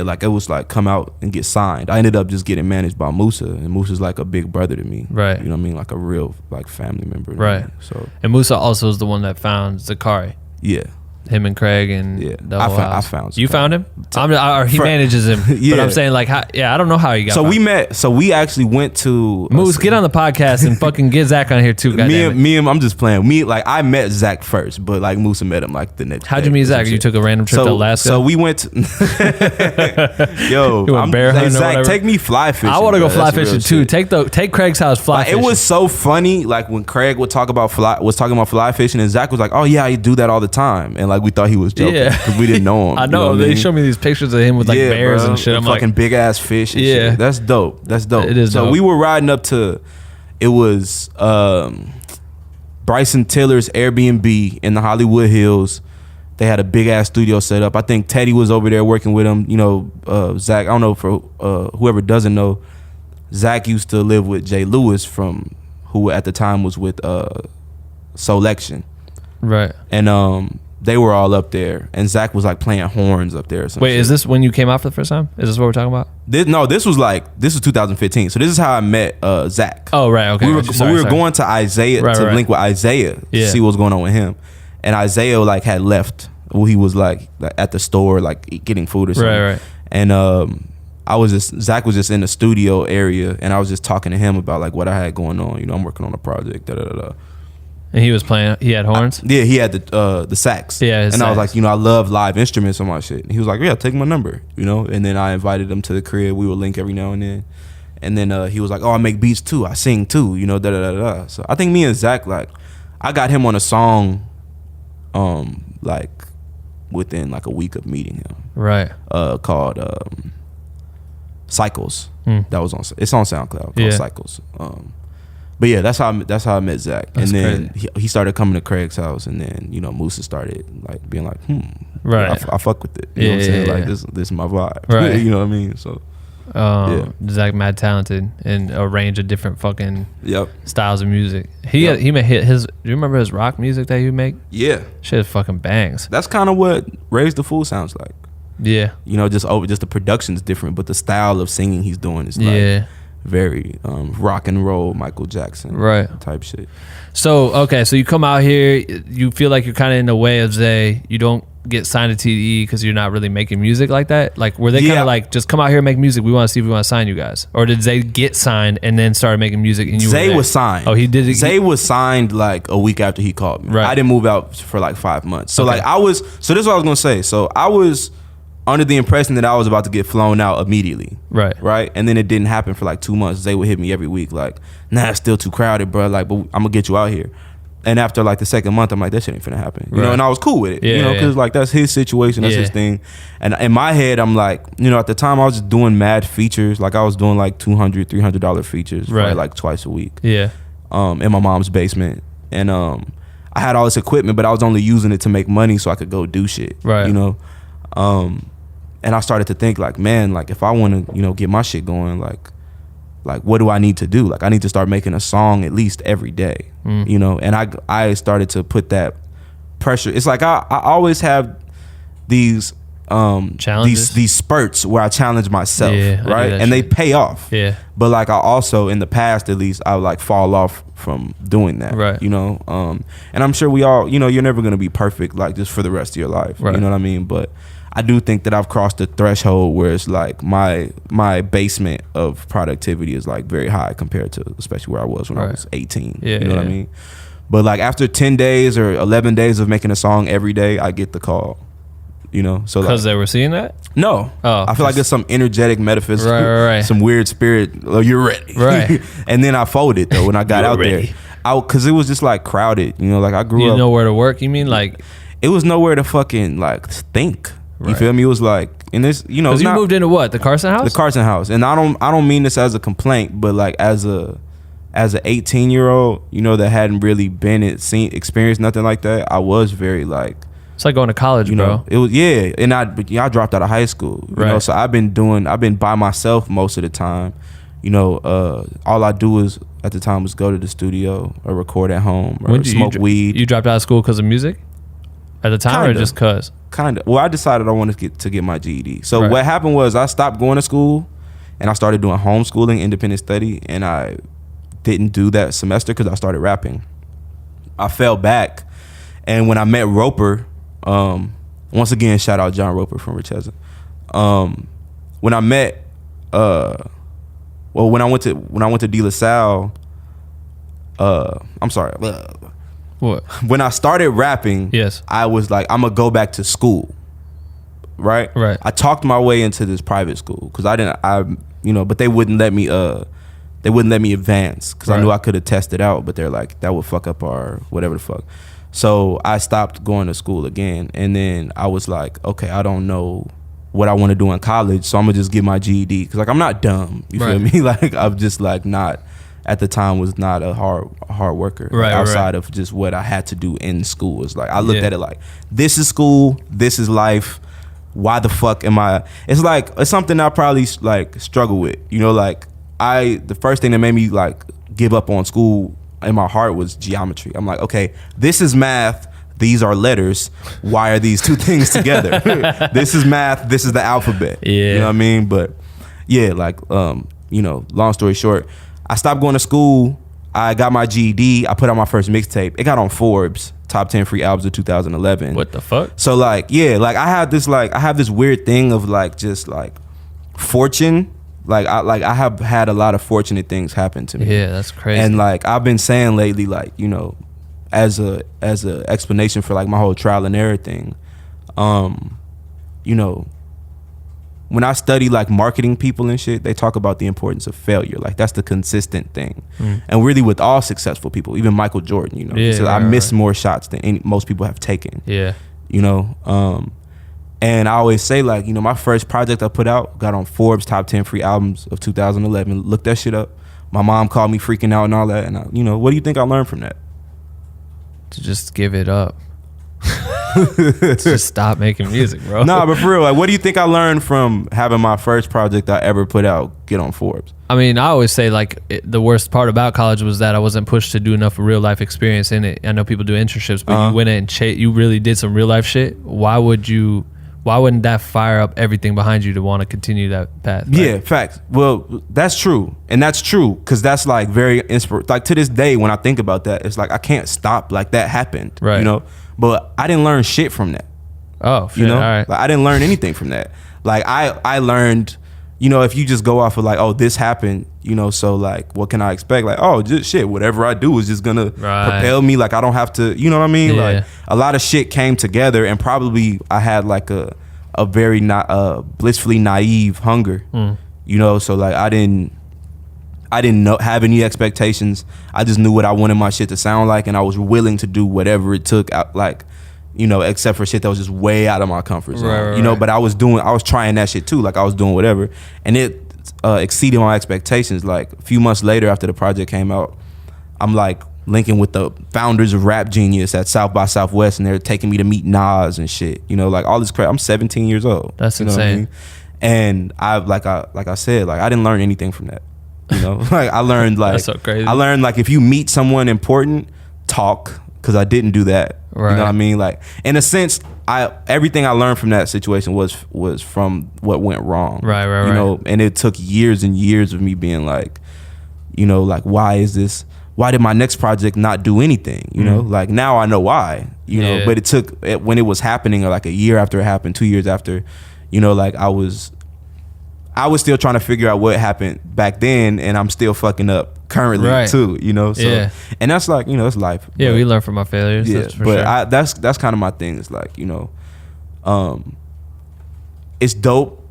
like it was like come out and get signed. I ended up just getting managed by Moosa, and Moosa's like a big brother to me. Right. You know what I mean? Like a real like family member. Right. Me, so. And Moosa also is the one that found Zacari. Yeah. Him and Craig and the whole house. I found you found him? Or he manages him. Yeah. But I'm saying like, I don't know how he got. So we met. So we actually went to Moose. Get on the podcast and fucking get Zach on here too. Me and I'm just playing. I met Zach first, but like Moosa met him like the next. How'd you meet Zach? You took a random trip to Alaska. So we went. Zach, take me fly fishing. I want to go fly fishing too. Take Craig's house fly fishing. It was so funny. Like when Craig would talking about fly fishing, and Zach was like, "Oh yeah, I do that all the time," and like we thought he was joking. Yeah, because we didn't know him. I know. They showed me these pictures of him with like bears and shit. I'm fucking like, big ass fish. And shit. That's dope. It is. So dope. we were riding up to. It was Bryson Tiller's Airbnb in the Hollywood Hills. They had a big ass studio set up. I think Teddy was over there working with him. Zach. I don't know for whoever doesn't know. Zach used to live with Jay Lewis who at the time was with Selection. Right. And they were all up there, and Zach was like playing horns up there or something. Wait, is this when you came out for the first time? Is this what we're talking about? This was 2015. So this is how I met Zach. Oh, right. Okay. We were going to Isaiah to link with Isaiah to see what's going on with him. And Isaiah like had left. Well, he was like at the store like getting food or something. Right. And Zach was just in the studio area, and I was just talking to him about like what I had going on. You know, I'm working on a project. And he was playing. He had horns. Yeah, he had the sax. Yeah, and I was like, you know, I love live instruments on my shit. And he was like, yeah, take my number. You know, and then I invited him to the crib. We would link every now and then. And then he was like, oh, I make beats too. I sing too. You know, So I think me and Zach, like, I got him on a song, like within like a week of meeting him. Right. Called Cycles. That was it's on SoundCloud called Cycles. But yeah, that's how I met Zach. That's and then he started coming to Craig's house, and then, you know, Moosa started like being like, right, I fuck with it. You know what I'm saying? Like this is my vibe. Right. You know what I mean? So Zach mad talented in a range of different fucking yep styles of music. He made his. Do you remember his rock music that he would make? Yeah, shit is fucking bangs. That's kind of what Raise the Fool sounds like. Yeah, you know, just the production's different, but the style of singing he's doing is like very rock and roll Michael Jackson type shit. So okay, so you come out here, you feel like you're kind of in the way of Zay. You don't get signed to TDE because you're not really making music like that. Like, were they kind of like, just come out here and make music, we want to see if we want to sign you guys? Or did Zay get signed and then started making music and you Zay was signed. Oh, he did. Zay was signed like a week after he called me. Right. I didn't move out for like 5 months. So okay. like this is what I was gonna say. So I was under the impression that I was about to get flown out immediately. Right. And then it didn't happen for like 2 months. Zay would hit me every week like, nah, it's still too crowded, bro. Like, but I'm gonna get you out here. And after like the second month, I'm like, that shit ain't finna happen. You know, and I was cool with it. You know, because like that's his situation, that's his thing. And in my head, I'm like, you know, at the time I was just doing mad features. Like I was doing like $200, $300 features for like twice a week. Yeah. In my mom's basement. And I had all this equipment, but I was only using it to make money so I could go do shit. Right. You know? And I started to think like, man, like if I want to, you know, get my shit going, like what do I need to do? Like I need to start making a song at least every day, you know? And I started to put that pressure. It's like I always have these challenges, these spurts where I challenge myself, right? And they pay off. Yeah. But like I also, in the past at least, I would like fall off from doing that, right? You know? And I'm sure we all, you know, you're never gonna be perfect like just for the rest of your life, right? You know what I mean? But I do think that I've crossed the threshold where it's like my basement of productivity is like very high compared to especially where I was when I was 18. You know what I mean? But like after 10 days or 11 days of making a song every day, I get the call. You know, so because they were seeing that? No. Oh, I feel like it's some energetic metaphysical, right. Some weird spirit. Oh, you're ready, right? And then I folded though when I got out there, because it was just like crowded. You know, like I grew up. Nowhere to work. You mean like it was nowhere to fucking like think. You feel me? It was like, and this, you know, because you moved into what? The Carson house? The Carson house. And I don't mean this as a complaint, but like as an 18-year-old, you know, that hadn't really experienced nothing like that, I was very like, it's like going to college, you know, bro. It was and I dropped out of high school. You know, so I've been by myself most of the time. You know, all I do is at the time was go to the studio or record at home or smoke weed. You dropped out of school because of music? At the time, or just cause? Kind of. Well, I decided I wanted to get my GED. So what happened was I stopped going to school, and I started doing homeschooling, independent study, and I didn't do that semester because I started rapping. I fell back, and when I met Roper, once again, shout out John Roper from Richeza. When I met, when I went to De La Salle, I'm sorry. What? When I started rapping, I was like, I'm gonna go back to school, right? I talked my way into this private school because but they wouldn't let me advance because I knew I could have tested out, but they're like, that would fuck up our whatever the fuck. So I stopped going to school again, and then I was like, okay, I don't know what I want to do in college, so I'm gonna just get my GED because like I'm not dumb, you feel me? Like I'm just like not. At the time was not a hard worker outside of just what I had to do in school. It's like I looked at it like, this is school, this is life. Why the fuck am I? It's like it's something I probably like struggle with. You know, like the first thing that made me like give up on school in my heart was geometry. I'm like, okay, this is math. These are letters. Why are these two things together? This is math. This is the alphabet. Yeah. You know what I mean? But yeah, like, long story short, I stopped going to school. I got my GED. I put out my first mixtape. It got on Forbes top 10 free albums of 2011. What the fuck? So like, yeah, like I have this weird thing of like just like fortune. I have had a lot of fortunate things happen to me. Yeah, that's crazy. And like I've been saying lately, like, as a explanation for like my whole trial and error thing, when I study like marketing people and shit, they talk about the importance of failure. Like that's the consistent thing. And really with all successful people, even Michael Jordan, he said, I missed more shots than most people have taken. Yeah. And I always say like, my first project I put out got on Forbes top 10 free albums of 2011. Look that shit up. My mom called me freaking out and all that. And what do you think I learned from that? To just give it up. Just stop making music, bro. Nah, but for real, like, what do you think I learned from having my first project I ever put out get on Forbes? I mean, I always say like the worst part about college was that I wasn't pushed to do enough real life experience in it. I know people do internships, but you went in and you really did some real life shit. Why wouldn't that fire up everything behind you to want to continue that path? Right? Yeah, facts. Well, that's true. And that's true because that's like very inspirational. Like to this day, when I think about that, it's like I can't stop. Like that happened, right? But I didn't learn shit from that. Oh, shit. All right. Like I didn't learn anything from that. Like I learned, if you just go off of like, oh, this happened, so like, what can I expect? Like, oh, just shit, whatever I do is just gonna propel me. Like I don't have to, you know what I mean? Yeah. Like a lot of shit came together, and probably I had like a very blissfully naive hunger, So like I didn't have any expectations. I just knew what I wanted my shit to sound like, and I was willing to do whatever it took. Except for shit that was just way out of my comfort zone. Right. But I was trying that shit too. Like I was doing whatever, and it exceeded my expectations. Like a few months later, after the project came out, I'm like linking with the founders of Rap Genius at South by Southwest, and they're taking me to meet Nas and shit. Like all this crap. I'm 17 years old. That's insane. What I mean? And I said, I didn't learn anything from that. Like I learned that's so crazy. I learned like if you meet someone important, talk, because I didn't do that. Right. You know what I mean? Like in a sense, everything I learned from that situation was from what went wrong. Right. And it took years and years of me being like, like why is this? Why did my next project not do anything? Like now I know why. But it took when it was happening, or like a year after it happened, 2 years after, like I was still trying to figure out what happened back then, and I'm still fucking up currently too, So, yeah. And that's like, it's life. Yeah, but, we learn from our failures. Yeah, that's for but sure. that's kind of my thing. Is like, it's dope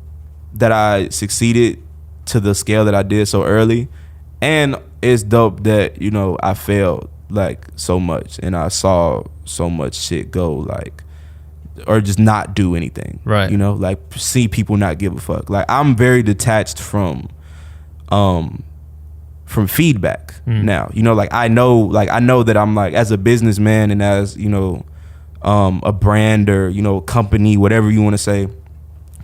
that I succeeded to the scale that I did so early, and it's dope that I failed like so much, and I saw so much shit go like, or just not do anything. Right. Like see people not give a fuck. Like I'm very detached from feedback now. Like I know that I'm like, as a businessman and as, a brand or, company, whatever you want to say,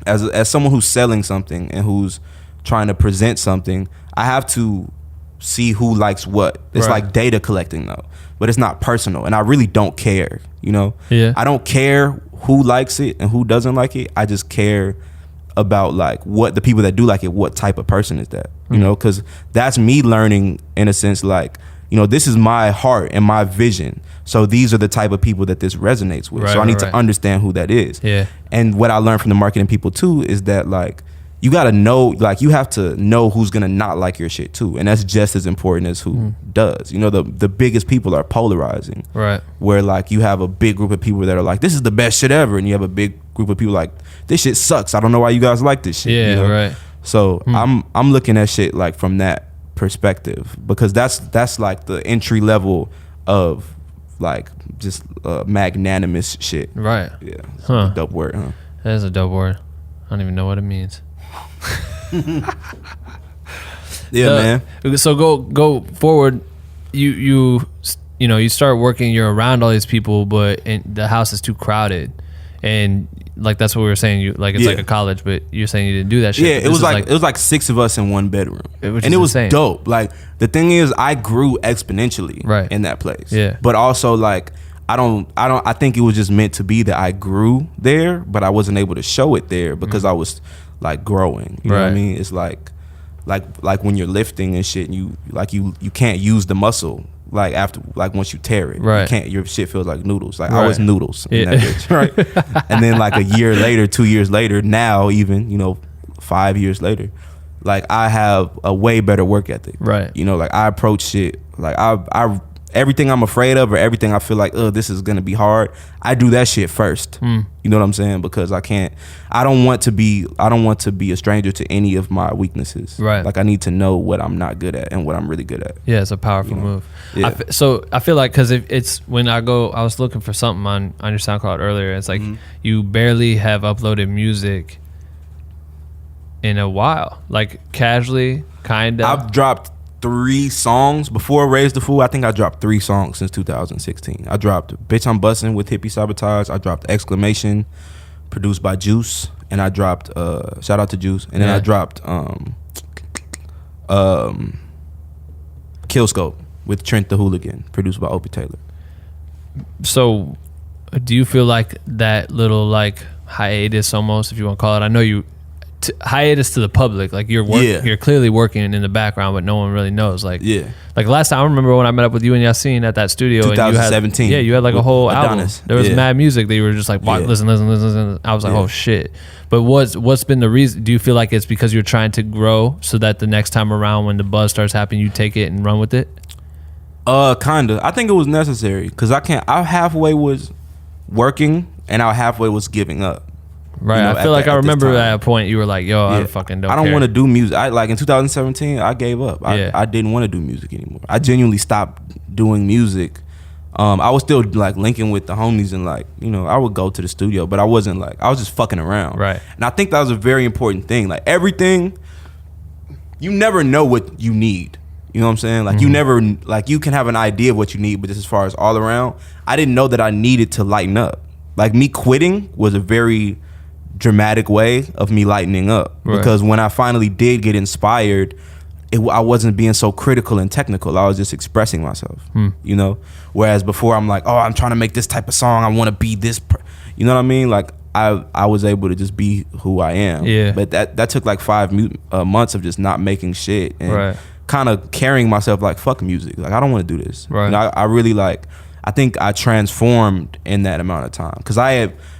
as someone who's selling something and who's trying to present something, I have to see who likes what. It's like data collecting though, but it's not personal, and I really don't care. Yeah. I don't care who likes it and who doesn't like it. I just care about like what the people that do like it, what type of person is that, because that's me learning in a sense, like, this is my heart and my vision, so these are the type of people that this resonates with. So I need to understand who that is. Yeah. And what I learned from the marketing people too is that like, you gotta know, like you have to know who's gonna not like your shit too, and that's just as important as who does. The biggest people are polarizing, right? Where like you have a big group of people that are like, this is the best shit ever, and you have a big group of people like, this shit sucks, I don't know why you guys like this shit. Yeah, right. So I'm looking at shit like from that perspective, because that's like the entry level of like just magnanimous shit. Right. Yeah. Huh. Dope word, huh? That is a dope word. I don't even know what it means. Yeah, man. So go forward. You start working. You're around all these people, but the house is too crowded, and like that's what we were saying. You like it's Yeah. like a college, but you're saying you didn't do that shit. Yeah, But it this was is like it was like 6 of us in one bedroom, Which and is it was insane. dope. Like the thing is, I grew exponentially Right. in that place. Yeah. but also like I think it was just meant to be that I grew there, but I wasn't able to show it there because I was like growing. You know what I Right. mean? It's like when you're lifting and shit, and you can't use the muscle. Like after, like once you tear it, Right. you can't. Your shit feels like noodles. Like I Right. was noodles in Yeah. that bitch, right? And then like a year later, 2 years later, now even 5 years later, like I have a way better work ethic. Right. Like I approach shit like I everything I'm afraid of or everything I feel like this is gonna be hard. I do that shit first. You know what I'm saying? Because I don't want to be a stranger to any of my weaknesses. Right. Like I need to know what I'm not good at and what I'm really good at. Yeah, it's a powerful move. Yeah. So I feel like because it's when I was looking for something on your SoundCloud earlier. It's like you barely have uploaded music in a while, like casually, kind of. I've dropped 3 songs before Raise the Fool. I think I dropped 3 songs since 2016. I dropped Bitch I'm Bustin' with Hippie Sabotage. I dropped Exclamation, produced by Juice, and I dropped shout out to Juice, and then I dropped Kill Scope with Trent the Hooligan, produced by Opie Taylor. So, do you feel like that little like hiatus, almost, if you want to call it? I know you hiatus to the public, like you're clearly working in the background, but no one really knows. Like last time I remember when I met up with you and Yassine at that studio, 2017. and you had like a whole Adonis. album. There was mad music that you were just like, listen. I was like, oh shit. But what's been the reason? Do you feel like it's because you're trying to grow so that the next time around when the buzz starts happening, you take it and run with it? Kinda. I think it was necessary because I halfway was working and I halfway was giving up. Right. I feel like I remember at a point you were like, yo, I fucking don't care. I don't want to do music. Like in 2017, I gave up. I didn't want to do music anymore. I genuinely stopped doing music. I was still like linking with the homies and like, I would go to the studio, but I wasn't like, I was just fucking around. Right. And I think that was a very important thing. Like everything, you never know what you need. You know what I'm saying? Like you never, like you can have an idea of what you need, but just as far as all around, I didn't know that I needed to lighten up. Like me quitting was a very dramatic way of me lightening up, because when I finally did get inspired, I wasn't being so critical and technical. I was just expressing myself, whereas before I'm like, I'm trying to make this type of song, I want to be this you know what I mean? Like I was able to just be who I am. But that took like 5 months of just not making shit and kind of carrying myself like, fuck music, like I don't want to do this. I really I think I transformed in that amount of time, because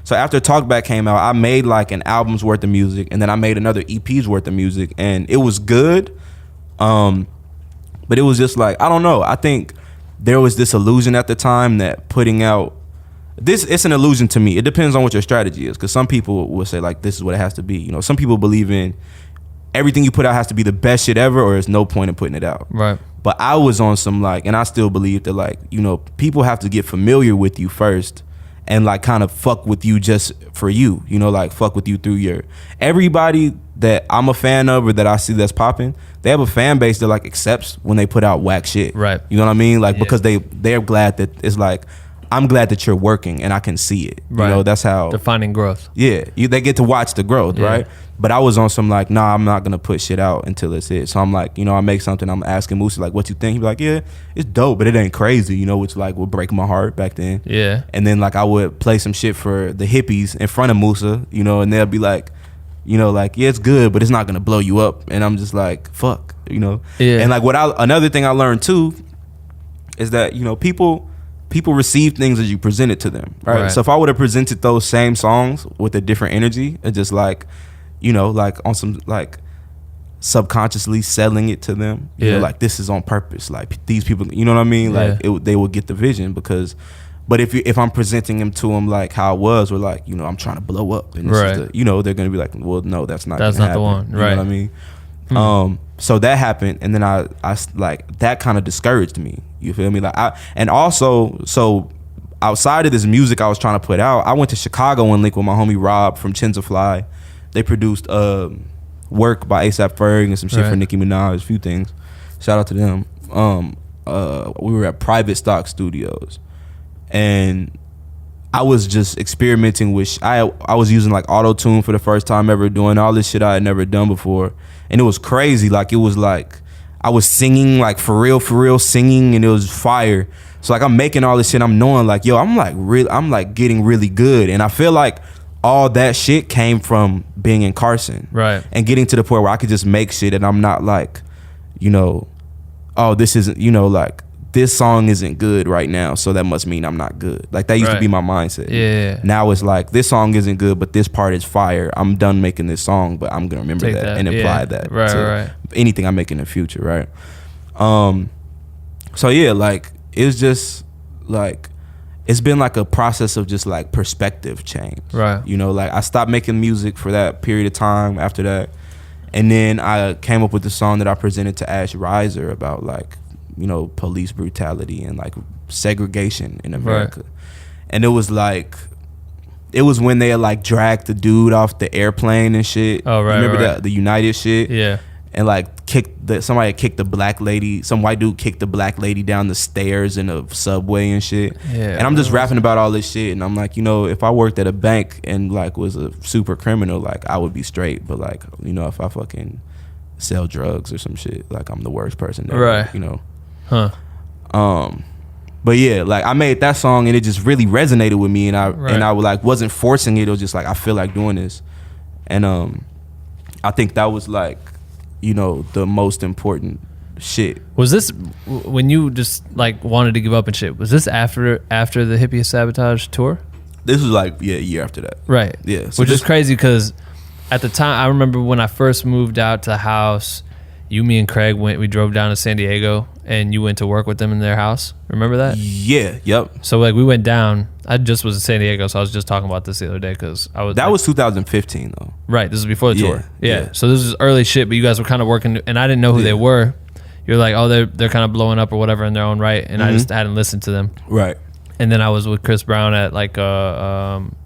so after Talk Back came out, I made like an album's worth of music, and then I made another EP's worth of music, and it was good, but it was just like, I don't know, I think there was this illusion at the time that putting out it's an illusion to me. It depends on what your strategy is, because some people will say like, this is what it has to be. Some people believe in everything you put out has to be the best shit ever, or there's no point in putting it out. Right. But I was on some like, and I still believe that like, people have to get familiar with you first and like kind of fuck with you just for you, like fuck with you through everybody that I'm a fan of or that I see that's popping, they have a fan base that like accepts when they put out whack shit. Right. You know what I mean? Like, because they're glad that it's like, I'm glad that you're working and I can see it. Right. That's how defining growth. Yeah. They get to watch the growth, right? But I was on some like, nah, I'm not gonna put shit out until it's it. So I'm like, I make something, I'm asking Moosa like, what you think? He'd be like, yeah, it's dope, but it ain't crazy, which like would break my heart back then. Yeah. And then like I would play some shit for the hippies in front of Moosa, and they'll be like, like, yeah, it's good, but it's not gonna blow you up. And I'm just like, fuck, Yeah. And like another thing I learned too is that, people receive things as you present it to them, right? So if I would have presented those same songs with a different energy and just like, like on some like subconsciously selling it to them, like this is on purpose, like these people, you know what I mean? Like they will get the vision, but if I'm presenting them to them like how it was, or like, I'm trying to blow up, and this is the, they're gonna be like, well, no, that's not the one, right? You know what I mean? So that happened, and then I like that kind of discouraged me. You feel me? Like so outside of this music I was trying to put out, I went to Chicago and linked with my homie Rob from Chinza Fly. They produced work by A$AP Ferg and some shit for Nicki Minaj, a few things. Shout out to them. We were at Private Stock Studios, and I was just experimenting with I was using like auto-tune for the first time ever, doing all this shit I had never done before, and it was crazy. Like it was like I was singing like for real singing, and it was fire. So like I'm making all this shit, I'm knowing like yo, I'm like getting really good, and I feel like all that shit came from being in Carson, right? And getting to the point where I could just make shit, and I'm not like, you know, oh, this isn't, you know, like this song isn't good right now, so that must mean I'm not good. Like that used to be my mindset. Yeah. Now it's like this song isn't good, but this part is fire. I'm done making this song, but I'm gonna remember that and apply that to anything I make in the future, right? So yeah, like it's just like it's been like a process of just like perspective change, right? You know, like I stopped making music for that period of time after that, and then I came up with the song that I presented to Ash Riser about like, you know, police brutality and like segregation in America. Right. And it was like, it was when they had like dragged the dude off the airplane and shit. Oh, right. Remember the United shit? Yeah. And like somebody kicked the black lady, some white dude kicked the black lady down the stairs in a subway and shit. Yeah. And I'm just rapping about all this shit, and I'm like, you know, if I worked at a bank and like was a super criminal, like I would be straight. But like, you know, if I fucking sell drugs or some shit, like I'm the worst person ever, right? You know. Huh. But yeah, like I made that song and it just really resonated with me, and I like wasn't forcing it. It was just like I feel like doing this, and I think that was like, you know, the most important shit. Was this when you just like wanted to give up and shit? Was this after the Hippie Sabotage tour? This was like a year after that, right? Yeah, so which is crazy because at the time I remember when I first moved out to the house. You, me, and Craig we drove down to San Diego, and you went to work with them in their house. Remember that? Yeah. Yep. So like we went down. I just was in San Diego, so I was just talking about this the other day because I was. That was 2015 though. Right. This was before the tour. Yeah. So this was early shit, but you guys were kind of working, and I didn't know who they were. You're like, oh, they're kind of blowing up or whatever in their own right, and I just hadn't listened to them. Right. And then I was with Chris Brown at like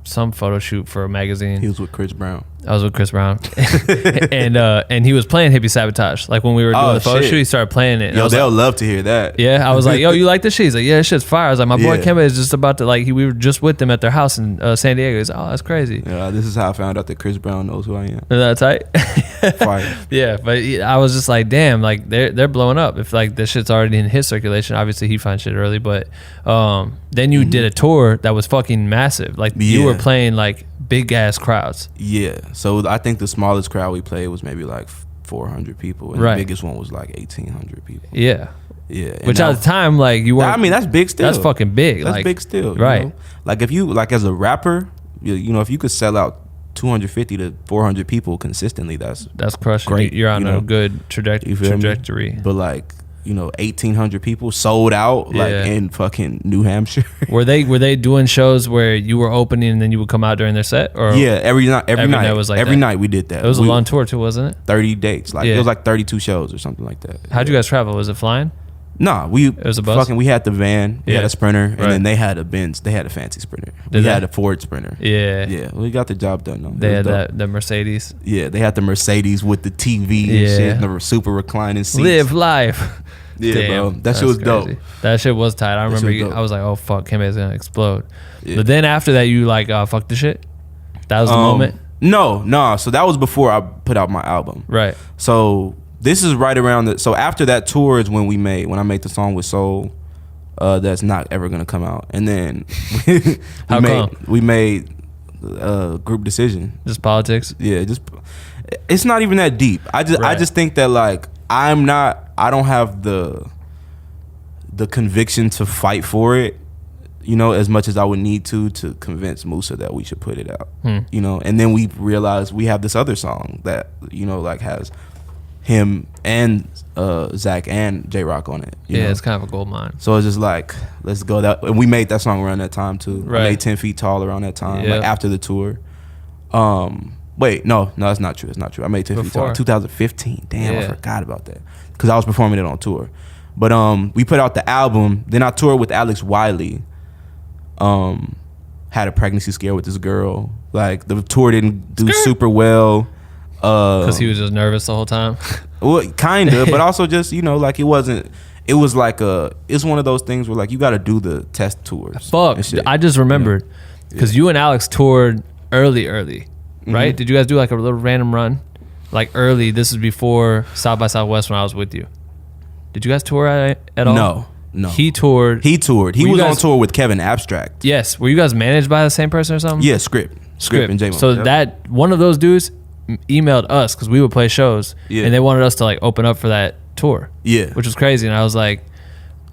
some photo shoot for a magazine. He was with Chris Brown. I was with Chris Brown, and he was playing Hippie Sabotage. Like when we were doing the photo shoot, he started playing it. Yo, they'll like, love to hear that. Yeah, I was like, yo, you like this shit? He's like, yeah, this shit's fire. I was like, my boy Kembe is just about to like. We were just with them at their house in San Diego. He's like, oh, that's crazy. Yeah, this is how I found out that Chris Brown knows who I am. Is that tight? Fire. Yeah, but I was just like, damn, like they're blowing up. If like this shit's already in his circulation, obviously he finds shit early. But then you did a tour that was fucking massive. Like you were playing like big ass crowds. Yeah. So I think the smallest crowd we played was maybe like 400 people, and the biggest one was like 1,800 people. Yeah. Yeah. Which at the time, like you were. I mean, that's big still. That's fucking big. That's like, big still. Right. You know? Like if you like as a rapper, you know, if you could sell out 250 to 400 people consistently, that's crushing. Great. You're on a good trajectory. But like, you know, 1,800 people sold out like in fucking New Hampshire. Were they doing shows where you were opening and then you would come out during their set? Or yeah, every night was like every night we did that. It was a long tour too, wasn't it? 30 dates. Like it was like 32 shows or something like that. How'd you guys travel? Was it flying? Nah, it was a bus. We had the van, we had a Sprinter, and then they had a Benz. They had a fancy Sprinter. We had a Ford Sprinter. Yeah, we got the job done though. They had the Mercedes. Yeah, they had the Mercedes with the TV and shit, and the super reclining seats. Live life. Yeah, damn, bro, that shit was crazy. Dope. That shit was tight. I remember I was like, oh fuck, Kembe's gonna explode. Yeah. But then after that, you like, fuck this shit. That was the moment. No. So that was before I put out my album. Right. So this is right around so after that tour is when I made the song with Soul, that's not ever gonna come out, and then we made Group Decision. Just politics. Yeah, it's not even that deep. I just think that like I don't have the conviction to fight for it, you know, as much as I would need to convince Moosa that we should put it out, you know. And then we realized we have this other song that, you know, like has him and Zach and Jayrock on it. You know? It's kind of a gold mine. So it's just like, let's go that. And we made that song around that time too. Right. I made 10 Feet Tall around that time, like after the tour. Wait, no, that's not true. It's not true. I made 10 Feet Tall in 2015. Damn, I forgot about that because I was performing it on tour. But we put out the album. Then I toured with Alex Wiley. Had a pregnancy scare with this girl. Like the tour didn't do super well. Because he was just nervous the whole time. Well, kind of, but also just, you know, like it was one of those things where like you got to do the test tours. Fuck, I just remembered. Because you and Alex toured early, right? Did you guys do like a little random run? Like early, this is before South by Southwest when I was with you. Did you guys tour at all? No. He toured. He was on tour with Kevin Abstract. Yes. Were you guys managed by the same person or something? Yeah, Script and J-Mo. So that one of those dudes emailed us because we would play shows, and they wanted us to like open up for that tour. Yeah, which was crazy. And I was like,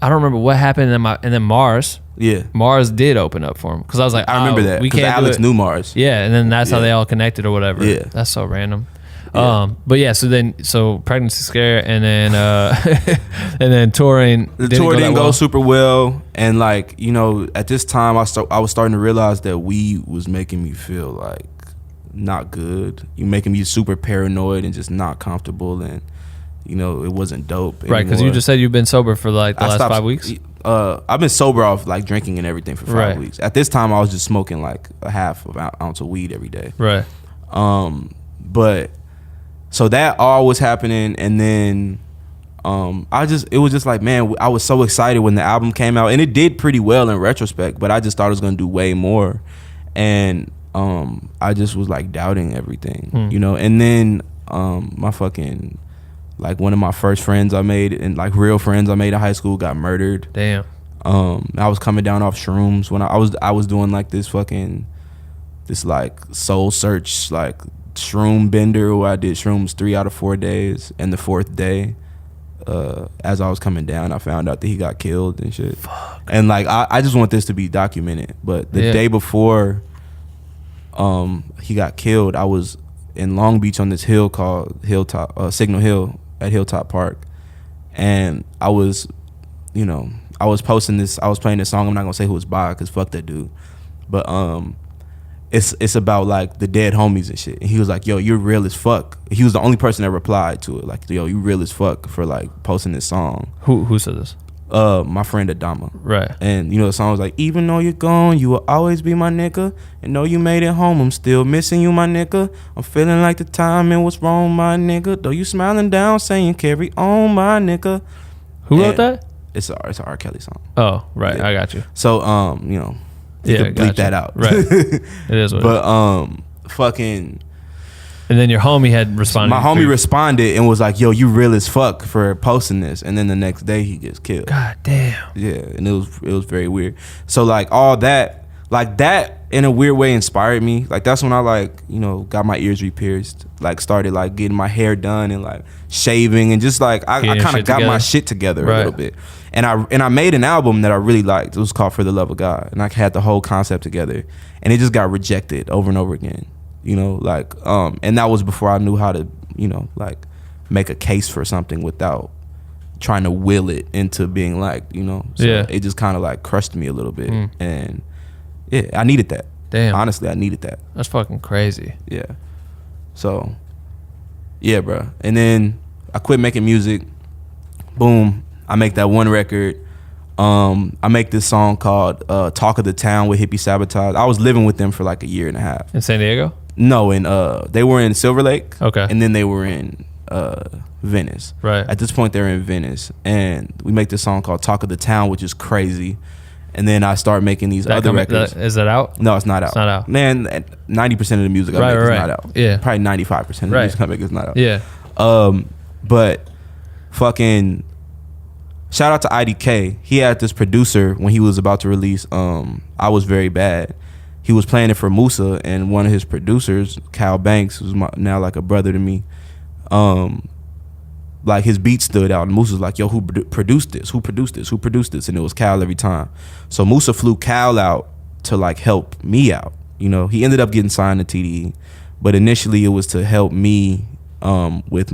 I don't remember what happened. And then Mars. Yeah, Mars did open up for him because I was like, I remember that we can't. Alex knew Mars. Yeah, and then that's how they all connected or whatever. Yeah, that's so random. But yeah, so pregnancy scare, and then and then touring. The tour didn't go super well, and like, you know, at this time I was starting to realize that weed was making me feel like not good. You making me super paranoid and just not comfortable, and you know, it wasn't dope anymore. Right, because you just said you've been sober for like the last 5 weeks. I've been sober off like drinking and everything for 5 weeks. At this time, I was just smoking like a half of an ounce of weed every day. Right. But so that all was happening, and then it was just like, man, I was so excited when the album came out, and it did pretty well in retrospect, but I just thought it was gonna do way more, and I just was like doubting everything, you know. And then my fucking, like, one of my first friends I made, and like real friends I made in high school, got murdered. Damn. I was coming down off shrooms when I was doing like this like soul search, like shroom bender, where I did shrooms 3 out of 4 days, and the 4th day, as I was coming down, I found out that he got killed and shit. Fuck. And like I just want this to be documented. But the day before he got killed, I was in Long Beach on this hill called Signal Hill at Hilltop Park, and I was posting this, I was playing this song. I'm not gonna say who it's by because fuck that dude, but it's about like the dead homies and shit. And he was like, yo, you're real as fuck. He was the only person that replied to it, like, yo, you real as fuck for like posting this song. Who said this? My friend Adama. Right. And you know, the song was like, even though you're gone, you will always be my nigga. And though you made it home, I'm still missing you, my nigga. I'm feeling like the time and what's wrong, my nigga. Though you smiling down, saying carry on, my nigga. Who wrote that? It's a R. Kelly song. Oh, right. Yeah. I got you. So you know, you could bleep that out. Right. It is what but fucking. And then your homie had responded. My homie responded and was like, yo, you real as fuck for posting this. And then the next day he gets killed. God damn. Yeah, and it was very weird. So like all that, like that in a weird way inspired me. Like that's when I like, you know, got my ears re-pierced, like started like getting my hair done and like shaving, and just like I kind of got my shit together a little bit. And I made an album that I really liked. It was called For the Love of God. And I had the whole concept together, and it just got rejected over and over again. You know, like, and that was before I knew how to, you know, like make a case for something without trying to will it into being like, you know, so it just kind of like crushed me a little bit. And yeah, I needed that. Damn. Honestly, I needed that. That's fucking crazy. Yeah. So, yeah, bro. And then I quit making music. Boom. I make that one record. I make this song called Talk of the Town with Hippie Sabotage. I was living with them for like a year and a half. In San Diego? No, they were in Silver Lake. Okay. And then they were in Venice. Right. At this point, they're in Venice. And we make this song called Talk of the Town, which is crazy. And then I start making these other records. Is that out? No, it's not out. It's not out. Man, 90% of the music I make is not out. Yeah. Probably 95% of the music I make is not out. Yeah. But fucking... Shout out to IDK. He had this producer when he was about to release I Was Very Bad. He was playing it for Moosa, and one of his producers, Cal Banks, who's now like a brother to me, like his beat stood out, and Moosa was like, yo, who produced this? Who produced this? Who produced this? And it was Cal every time. So Moosa flew Cal out to like help me out. You know, he ended up getting signed to TDE, but initially it was to help me with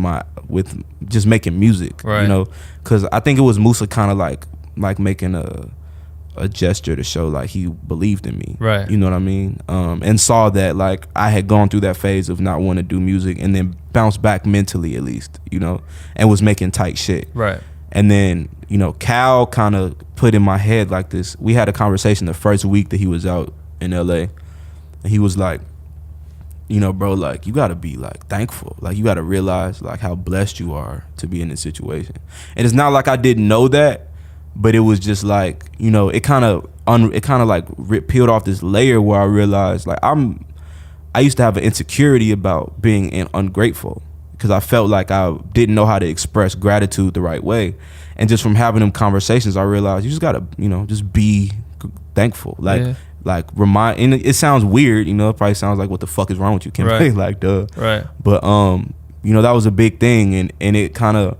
just making music, right. You know, because I think it was Moosa kind of like making a gesture to show like he believed in me, right? You know what I mean? And saw that like I had gone through that phase of not wanting to do music, and then bounced back mentally at least, you know, and was making tight shit, right? And then, you know, Cal kind of put in my head like this. We had a conversation the first week that he was out in LA, and he was like, you know, bro, like, you gotta be like thankful. Like, you gotta realize like how blessed you are to be in this situation. And it's not like I didn't know that, but it was just like, you know, it kind of like peeled off this layer where I realized like I used to have an insecurity about being ungrateful because I felt like I didn't know how to express gratitude the right way. And just from having them conversations, I realized you just gotta, you know, just be thankful. Like remind, and it sounds weird, you know, it probably sounds like, what the fuck is wrong with you, Kembe? Right. Like, duh. Right. But you know, that was a big thing, and it kind of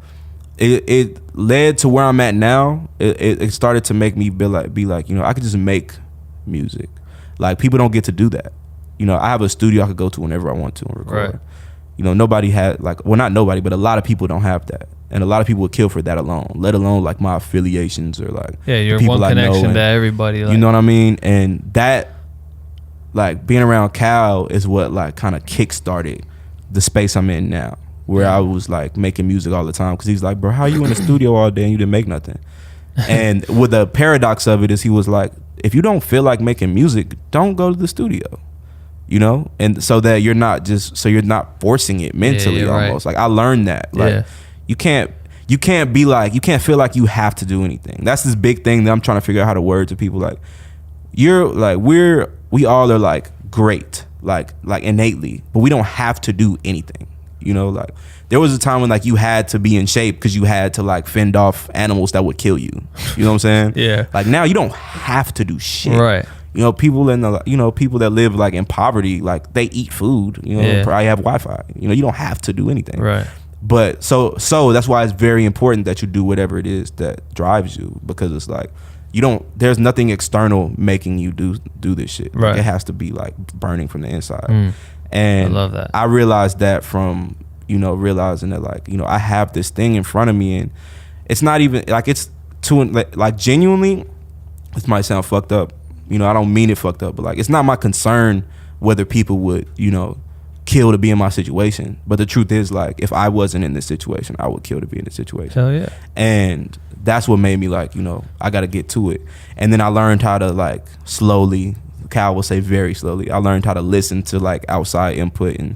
it led to where I'm at now. It started to make me be like, you know, I could just make music. Like, people don't get to do that. You know, I have a studio I could go to whenever I want to and record. Right. You know, nobody had, like, well, not nobody, but a lot of people don't have that. And a lot of people would kill for that alone, let alone like my affiliations or like you're people one I know connection and, to everybody. Like, you know what I mean? And that, like, being around Cal is what like kind of kickstarted the space I'm in now, where I was like making music all the time, because he's like, bro, how you in the studio all day and you didn't make nothing? And with the paradox of it is, he was like, if you don't feel like making music, don't go to the studio. You know, and so that you're not forcing it mentally, almost. Like, I learned that, like, you can't be like, you can't feel like you have to do anything. That's this big thing that I'm trying to figure out how to word to people. Like, you're like, we all are like great, like innately, but we don't have to do anything. You know, like, there was a time when like you had to be in shape because you had to like fend off animals that would kill you. You know what I'm saying? Yeah. Like, now you don't have to do shit. Right. You know, people people that live like in poverty, like, they eat food, you know, probably have Wi-Fi. You know, you don't have to do anything. Right. But so that's why it's very important that you do whatever it is that drives you, because it's like, there's nothing external making you do this shit. Right. Like, it has to be like burning from the inside. And I love that. I realized that from, you know, realizing that, like, you know, I have this thing in front of me, and it's not even like, it's too, like genuinely, this might sound fucked up. You know, I don't mean it fucked up, but like, it's not my concern whether people would, you know, kill to be in my situation. But the truth is, like, if I wasn't in this situation, I would kill to be in this situation. Hell yeah. And that's what made me like, you know, I got to get to it. And then I learned how to like slowly, Cal will say very slowly, I learned how to listen to like outside input and,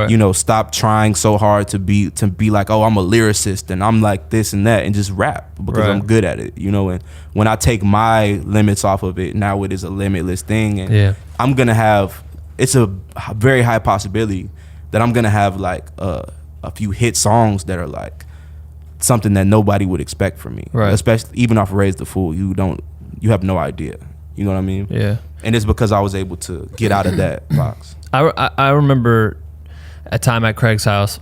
you know, stop trying so hard to be like, oh, I'm a lyricist and I'm like this and that, and just rap because I'm good at it, you know. And when I take my limits off of it, now it is a limitless thing, and I'm gonna have, it's a very high possibility that I'm gonna have like a few hit songs that are like something that nobody would expect from me, especially even off Raise the Fool. You have no idea, you know what I mean? Yeah. And it's because I was able to get out of that box. I remember a time at Craig's house,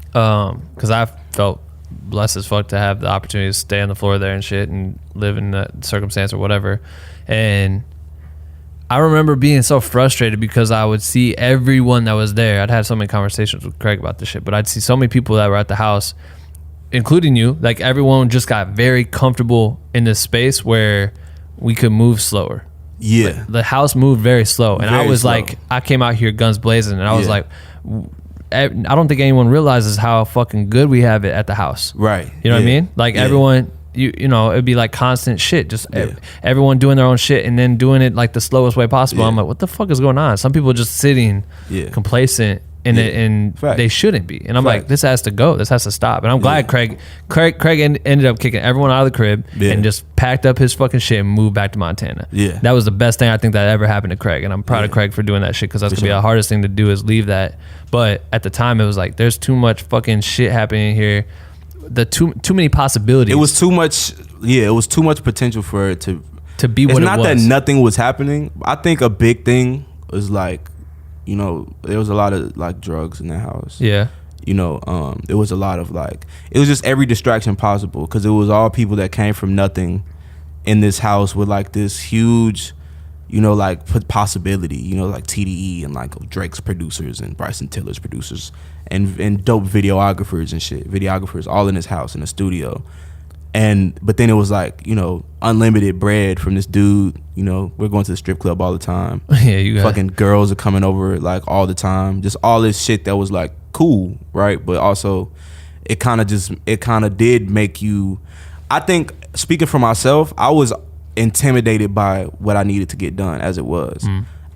because I felt blessed as fuck to have the opportunity to stay on the floor there and shit and live in that circumstance or whatever. And I remember being so frustrated because I would see everyone that was there. I'd had so many conversations with Craig about this shit, but I'd see so many people that were at the house, including you. Like, everyone just got very comfortable in this space where we could move slower. Yeah. Like, the house moved very slow. And very I was slow. like, I came out here guns blazing, and I was like, I don't think anyone realizes how fucking good we have it at the house. Right. You know what I mean? Like, everyone, you know, it'd be like constant shit. Just everyone doing their own shit and then doing it like the slowest way possible. I'm like, what the fuck is going on? Some people just sitting complacent in it, and they shouldn't be. And I'm like, this has to go. This has to stop. And I'm glad Craig ended up kicking everyone out of the crib and just packed up his fucking shit and moved back to Montana. Yeah. That was the best thing I think that ever happened to Craig. And I'm proud of Craig for doing that shit, because that's going to be the hardest thing to do, is leave that. But at the time, it was like, there's too much fucking shit happening here. Too many possibilities. It was too much. Yeah, it was too much potential for it to be what it was. It's not that nothing was happening. I think a big thing was like, you know, there was a lot of like drugs in that house. Yeah. You know, it was a lot of like, it was just every distraction possible, because it was all people that came from nothing in this house with like this huge, you know, like possibility, you know, like TDE and like Drake's producers and Bryson Tiller's producers and dope videographers and shit, videographers all in his house in the studio. But then it was like, you know, unlimited bread from this dude. You know, we're going to the strip club all the time. Yeah, you got fucking girls are coming over like all the time. Just all this shit that was like cool, right? But also, it kind of did make you. I think, speaking for myself, I was intimidated by what I needed to get done as it was.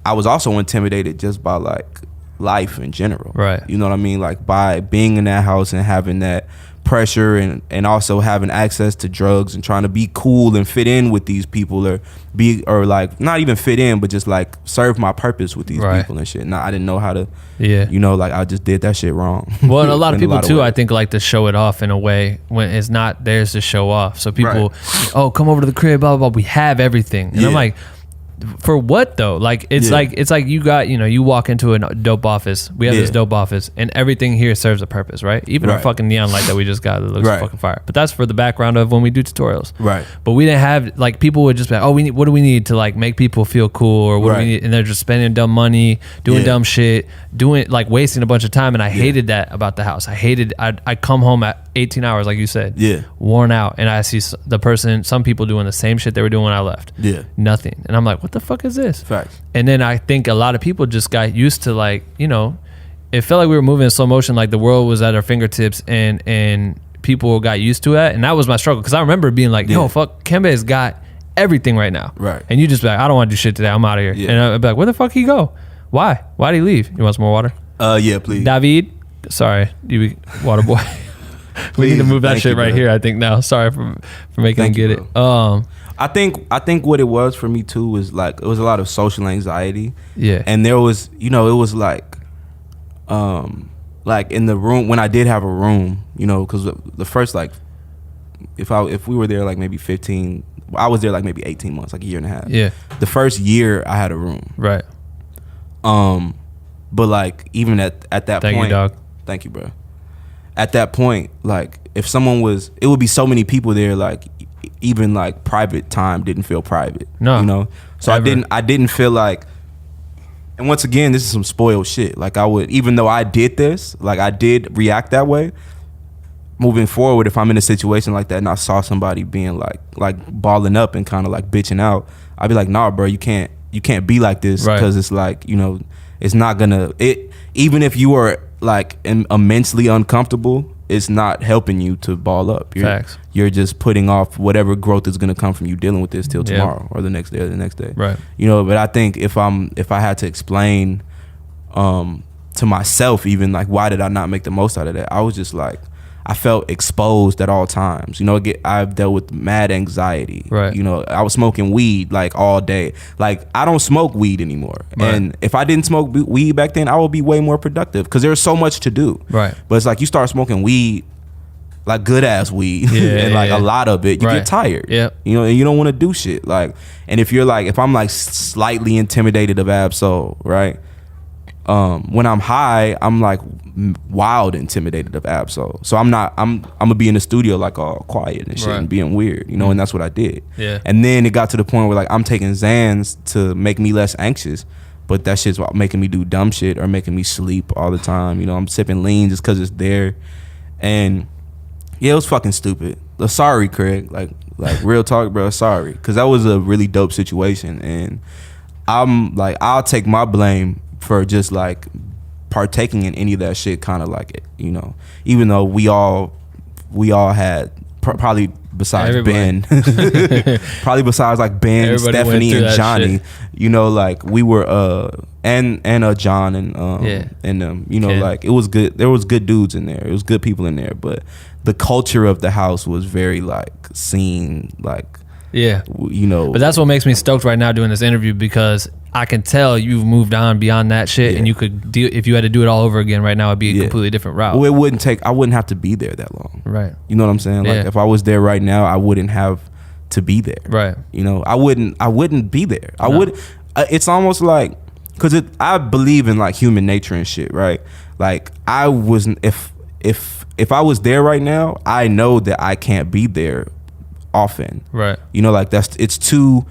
I was also intimidated just by like life in general. Right. You know what I mean? Like, by being in that house and having that pressure and also having access to drugs and trying to be cool and fit in with these people or like not even fit in but just like serve my purpose with these people and shit. Now I didn't know how to like I just did that shit wrong. Well, and a lot of people too I think like to show it off in a way when it's not theirs to show off. So people oh, come over to the crib, blah blah blah, we have everything. And I'm like, for what though? Like it's like you got, you walk into a dope office. We have this dope office and everything here serves a purpose, right? Even a fucking neon light that we just got that looks fucking fire. But that's for the background of when we do tutorials. Right. But we didn't have like people would just be like, oh, what do we need to like make people feel cool or what do we need? And they're just spending dumb money, doing dumb shit, doing like wasting a bunch of time. And I hated that about the house. I come home at 18 hours, like you said, worn out, and I see some people doing the same shit they were doing when I left. Nothing. And I'm like, what the fuck is this? Facts. And then I think a lot of people just got used to like, it felt like we were moving in slow motion, like the world was at our fingertips and people got used to it. And that was my struggle because I remember being like, yo, fuck, Kembe has got everything right now. Right. And you just be like, I don't want to do shit today. I'm out of here. Yeah. And I'd be like, where the fuck he go? Why? Why'd he leave? You want some more water? Yeah, please. David, sorry, you be water boy. We need to move that shit right here, I think now. Sorry for making him get it. I think what it was for me too was like it was a lot of social anxiety. Yeah. And there was, it was like in the room when I did have a room, because the first like if we were there like maybe 15, I was there like maybe 18 months, like a year and a half. Yeah. The first year I had a room. Right. But like even at that point. Thank you, dog. Thank you, bro. At that point, like if someone was, it would be so many people there, like even like private time didn't feel private. No, so ever. I didn't feel like, and once again, this is some spoiled shit. Like I would, even though I did this, like I did react that way. Moving forward, if I'm in a situation like that and I saw somebody being like balling up and kind of like bitching out, I'd be like, nah, bro, you can't be like this because it's like, it's not gonna, even if you are like immensely uncomfortable, it's not helping you to ball up. Facts. You're just putting off whatever growth is gonna come from you dealing with this till tomorrow or the next day or the next day. Right. But I think if I had to explain to myself even like why did I not make the most out of that, I was just like, I felt exposed at all times. I've dealt with mad anxiety. Right. I was smoking weed like all day. Like I don't smoke weed anymore. Right. And if I didn't smoke weed back then, I would be way more productive because there's so much to do. Right. But it's like you start smoking weed, like good ass weed, and like a lot of it, you get tired. Yeah. And you don't want to do shit. Like, and if I'm like slightly intimidated of 𝐅𝐀𝐕𝐎𝐑𝐈𝐓𝐄, right? When I'm high, I'm like wild intimidated of 𝐅𝐀𝐕𝐎𝐑𝐈𝐓𝐄. So I'm gonna be in the studio like all quiet and shit and being weird, and that's what I did. Yeah. And then it got to the point where like I'm taking Xans to make me less anxious, but that shit's making me do dumb shit or making me sleep all the time. I'm sipping lean just cause it's there. And yeah, it was fucking stupid. Sorry, Craig. Like real talk, bro. Sorry. Cause that was a really dope situation. And I'm like, I'll take my blame for just like partaking in any of that shit, kind of like it, even though we all had probably besides Ben, probably besides like Ben, everybody Stephanie, and Johnny, like we were and John and them, like it was good. There was good dudes in there. It was good people in there, but the culture of the house was very like seen, like. Yeah. But that's what makes me stoked right now doing this interview because I can tell you've moved on beyond that shit and you could deal, if you had to do it all over again right now, it'd be a completely different route. Well, I wouldn't have to be there that long. Right. You know what I'm saying? Like if I was there right now, I wouldn't have to be there. Right. I wouldn't be there. I would, it's almost like, cause I believe in like human nature and shit, right? Like I wasn't, if I was there right now, I know that I can't be there often, right? Like it's too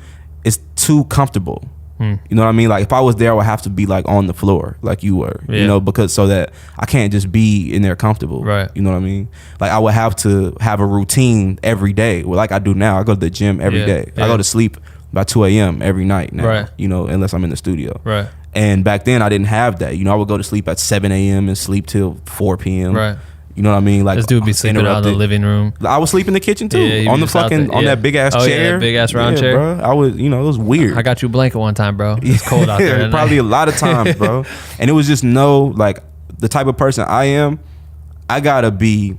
comfortable. You know what I mean? Like if I was there, I would have to be like on the floor, like you were, because so that I can't just be in there comfortable, right? You know what I mean? Like I would have to have a routine every day, like I do now. I go to the gym every day. I go to sleep by 2 a.m. every night now, right? Unless I'm in the studio, right? And back then I didn't have that. I would go to sleep at 7 a.m. and sleep till 4 p.m. Right. You know what I mean? Like this dude be sleeping out in the living room. I was sleeping in the kitchen too, on the fucking on that big ass chair. Yeah, big ass round chair. Bro. I was, it was weird. I got you a blanket one time, bro. It's cold out there. Probably a lot of times, bro. And it was just like the type of person I am. I gotta be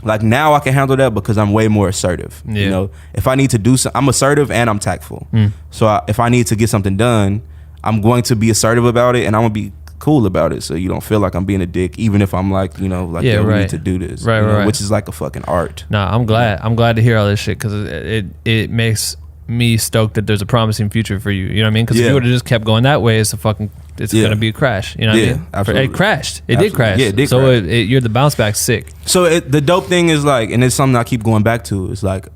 Like now I can handle that because I'm way more assertive. Yeah. You know, if I need to do something, I'm assertive and I'm tactful. So if I need to get something done, I'm going to be assertive about it and I'm gonna be cool about it. So you don't feel like I'm being a dick, even if I'm like, you know, like, Yeah, we right. need to do this. Right, you know, right. which is like a fucking art. Nah, I'm glad. I'm glad to hear all this shit because it makes me stoked that there's a promising future for you. You know what I mean? Because if Yeah. you would have just kept going that way, it's Yeah. gonna be a crash. You know what I Yeah, mean? absolutely. It crashed. It Absolutely. did crash. Yeah, it did so crash. you're the bounce back sick. So the dope thing is like, and it's something I keep going back to, is like,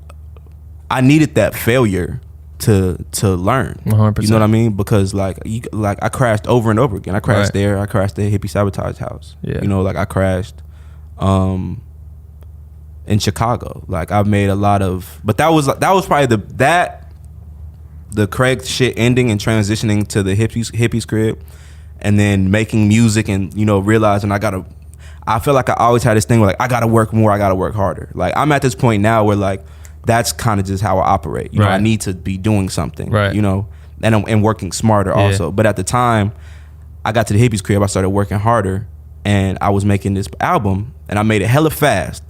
I needed that failure to learn. 100%. You know what I mean? Because like I crashed over and over again. I crashed Right. there. I crashed at Hippie Sabotage House. Yeah. You know, like I crashed in Chicago. Like I've made a lot of, but that was probably the Craig shit ending and transitioning to the hippies crib, and then making music and, you know, realizing I feel like I always had this thing where like I gotta work more, I gotta work harder. Like I'm at this point now where like that's kind of just how I operate. You know, I Right. need to be doing something. Right. You know, and working smarter also. But at the time, I got to the hippies crib, I started working harder, and I was making this album, and I made it hella fast.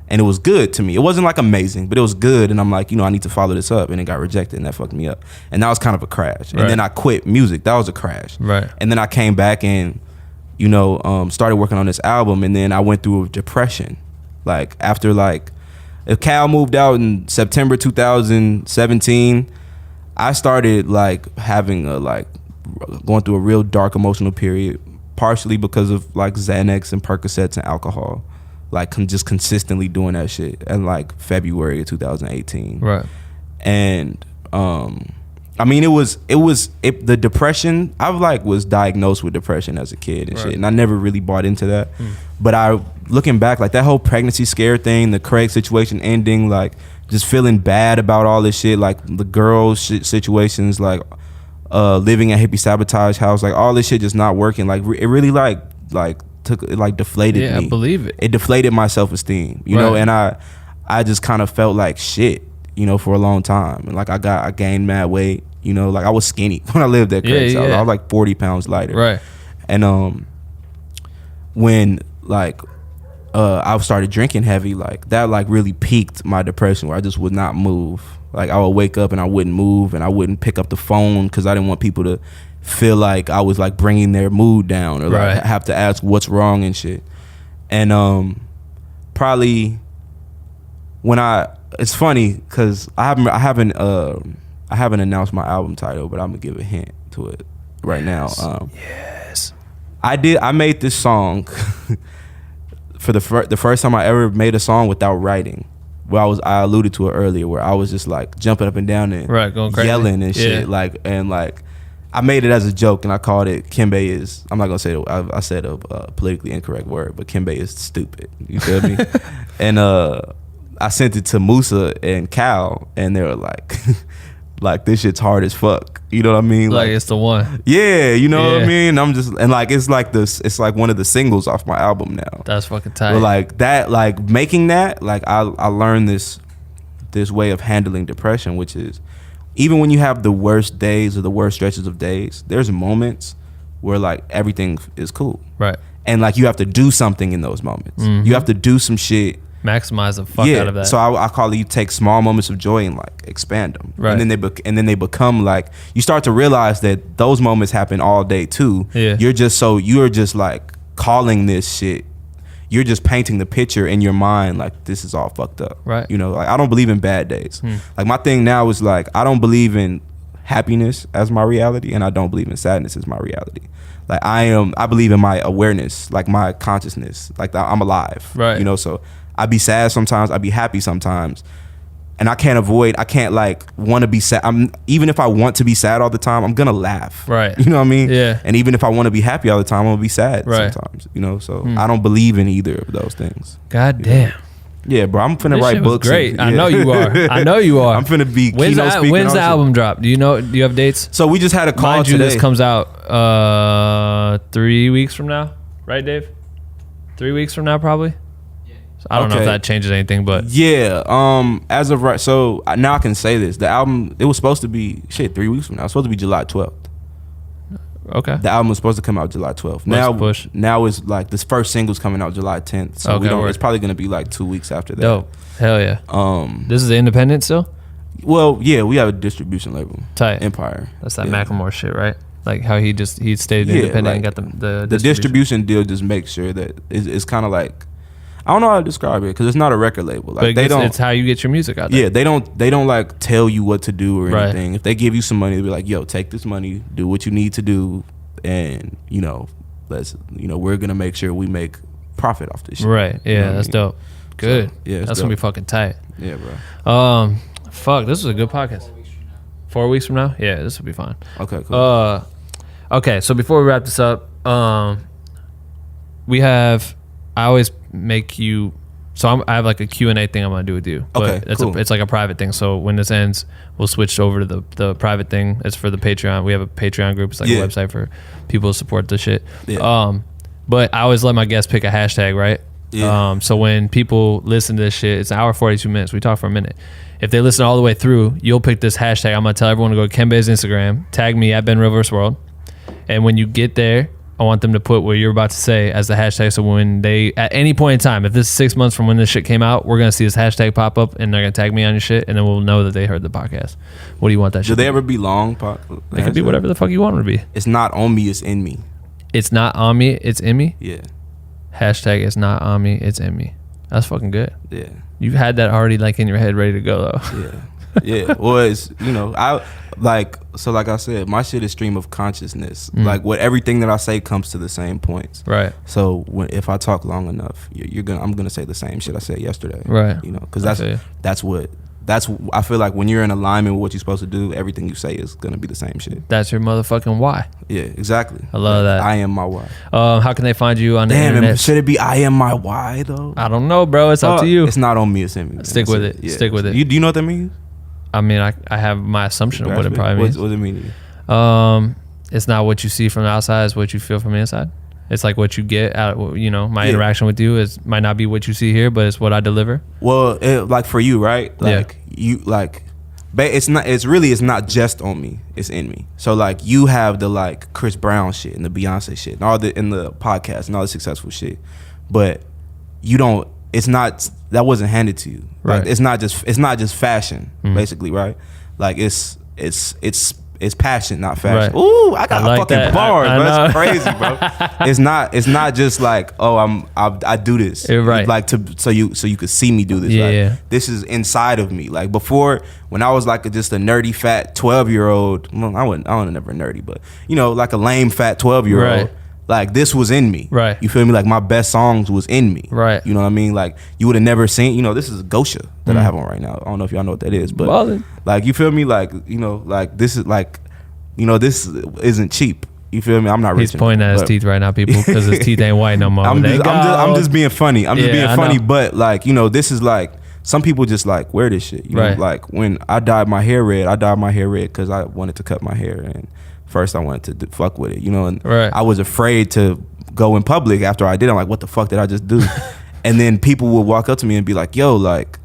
And it was good to me. It wasn't like amazing, but it was good. And I'm like, you know, I need to follow this up. And it got rejected, and that fucked me up. And that was kind of a crash. Right. And then I quit music. That was a crash. Right. And then I came back and, you know, started working on this album. And then I went through a depression. Like after like, if Cal moved out in September 2017, I started like having going through a real dark emotional period, partially because of like Xanax and Percocets and alcohol. Like just consistently doing that shit in like February of 2018. Right. And I mean, the depression, I like was diagnosed with depression as a kid and shit, and I never really bought into that. But looking back, like that whole pregnancy scare thing, the Craig situation ending, like just feeling bad about all this shit, like the girls situations, like living at Hippie Sabotage House, like all this shit just not working. Like it really like deflated me. Yeah, I believe it. It deflated my self-esteem, you know, and I just kind of felt like shit, you know, for a long time. And like I gained mad weight, you know, like I was skinny when I lived at Craig's house. I was like 40 pounds lighter. Right. And when like I started drinking heavy, like that like really peaked my depression, where I just would not move. Like I would wake up and I wouldn't move, and I wouldn't pick up the phone because I didn't want people to feel like I was like bringing their mood down, or like have to ask what's wrong and shit. And probably when it's funny because I haven't announced my album title, but I'm gonna give a hint to it right now. Yes. I made this song for the first time I ever made a song without writing. Well, I alluded to it earlier, where I was just like jumping up and down and going crazy, yelling and shit, like, and like I made it as a joke, and I called it Kembe is. I'm not gonna say I said a politically incorrect word, but Kembe is stupid. You feel me? And I sent it to Moosa and Cal, and they were like, like this shit's hard as fuck. You know what I mean? Like it's the one. Yeah, you know what I mean? I'm just, and like it's like one of the singles off my album now. That's fucking tight. But like that, like making that, like I learned this way of handling depression, which is even when you have the worst days or the worst stretches of days, there's moments where like everything is cool. Right. And like you have to do something in those moments. Mm-hmm. You have to do some shit. Maximize the fuck out of that. So I call it, you take small moments of joy and like expand them. Right. And then they become like, you start to realize that those moments happen all day too. Yeah. You're just like calling this shit. You're just painting the picture in your mind like this is all fucked up. Right. You know, like I don't believe in bad days. Like my thing now is like I don't believe in happiness as my reality, and I don't believe in sadness as my reality. Like I believe in my awareness, like my consciousness, like I'm alive. Right. You know, so I be sad sometimes, I be happy sometimes, and I can't like want to be sad. Even if I want to be sad all the time, I'm gonna laugh. Right. You know what I mean? Yeah. And even if I want to be happy all the time, I'm gonna be sad sometimes. You know, so I don't believe in either of those things. God damn. Yeah, bro, I'm finna This write shit was books. great. I know you are. I know you are. I'm finna be When's keynote speaking. When's the also. album drop? Do you have dates? So we just had a call Mind you, today. this comes out 3 weeks from now, right, Dave? 3 weeks from now, probably. So I don't know if Okay. that changes anything, but Yeah. As of right, so now I can say this. The album, it was supposed to be 3 weeks from now. It's supposed to be July 12th. Okay. The album was supposed to come out July 12th. Now it's like this first single's coming out July 10th. So it's probably gonna be like 2 weeks after that. Dope. Hell yeah. This is independent still? Well, yeah, we have a distribution label. Tight. Empire. That's that Macklemore shit, right? Like how he stayed independent and got the distribution deal. Just makes sure that it's kind of like, I don't know how to describe it because it's not a record label. Like but it's how you get your music out there. Yeah, they don't like tell you what to do or anything. If they give you some money, they'll be like, yo, take this money, do what you need to do, and we're gonna make sure we make profit off this shit. Right. Yeah, you know that's dope. Good. So, yeah, that's gonna be fucking tight. Yeah, bro. Fuck, this was a good podcast. 4 weeks from now? Yeah, this will be fine. Okay, cool. Okay, so before we wrap this up, I always make you, I have like a Q&A thing I'm going to do with you. But cool. It's like a private thing. So when this ends, we'll switch over to the private thing. It's for the Patreon. We have a Patreon group. It's like a website for people to support the shit. Yeah. But I always let my guests pick a hashtag, right? Yeah. So when people listen to this shit, it's an hour 42 minutes. We talk for a minute. If they listen all the way through, you'll pick this hashtag. I'm going to tell everyone to go to Kembe's Instagram, tag me at @BenRealVerseWorld. And when you get there, I want them to put what you're about to say as the hashtag. So when they, at any point in time, if this is 6 months from when this shit came out, we're going to see this hashtag pop up and they're going to tag me on your shit. And then we'll know that they heard the podcast. What do you want that shit to be? Do they ever be? Be long? It could be whatever the fuck you want it to be. It's not on me, it's in me. It's not on me, it's in me? Yeah. Hashtag it's not on me, it's in me. That's fucking good. Yeah. You've had that already like in your head ready to go though. Yeah. Yeah. Well, it's, like I said, my shit is stream of consciousness. Like everything that I say comes to the same points. Right. So if I talk long enough, I'm gonna say the same shit I said yesterday. Right. Because that's I feel like when you're in alignment with what you're supposed to do, everything you say is gonna be the same shit. That's your motherfucking why. Yeah, exactly. I love that. I am my why. How can they find you on the internet? Should it be I am my why though? I don't know, bro. It's up to you. It's not on me, it's in me. Stick with it. Yeah. Stick with it. Do you know what that means? I mean, I have my assumption of what it probably means. What does it mean to you? It's not what you see from the outside, it's what you feel from the inside. It's like what you get out of, my interaction with you might not be what you see here, but it's what I deliver. Well, like for you, right? Like you like, it's not just on me, it's in me. So like you have the like Chris Brown shit and the Beyonce shit and all the in the podcast and all the successful shit, but you don't. It's not, that wasn't handed to you. Right. Like, it's not just fashion, basically, right? Like it's passion, not fashion. Right. Ooh, I got fucking that. Bars, bro. That's crazy, bro. It's not just like, oh, I do this. Right. Like so you could see me do this. Yeah. Like, this is inside of me. Like before, when I was like just a nerdy fat 12-year-old, well, I wasn't never nerdy, but like a lame fat 12-year-old. Right. Like this was in me. Right. You feel me? Like my best songs was in me. Right. You know what I mean? Like you would have never seen, this is 𝐻𝐻𝐳 that I have on right now. I don't know if y'all know what that is, but like you feel me? Like, like this is like, this isn't cheap. You feel me? I'm not rich. He's pointing at his teeth right now, people, because his teeth ain't white no more. I'm just being funny. I'm just being funny, but like, this is like, some people just like wear this shit. You know, like when I dyed my hair red because I wanted to cut my hair, and first I wanted to fuck with it, and I was afraid to go in public after I did. I'm like, what the fuck did I just do? And then people would walk up to me and be like, yo, like,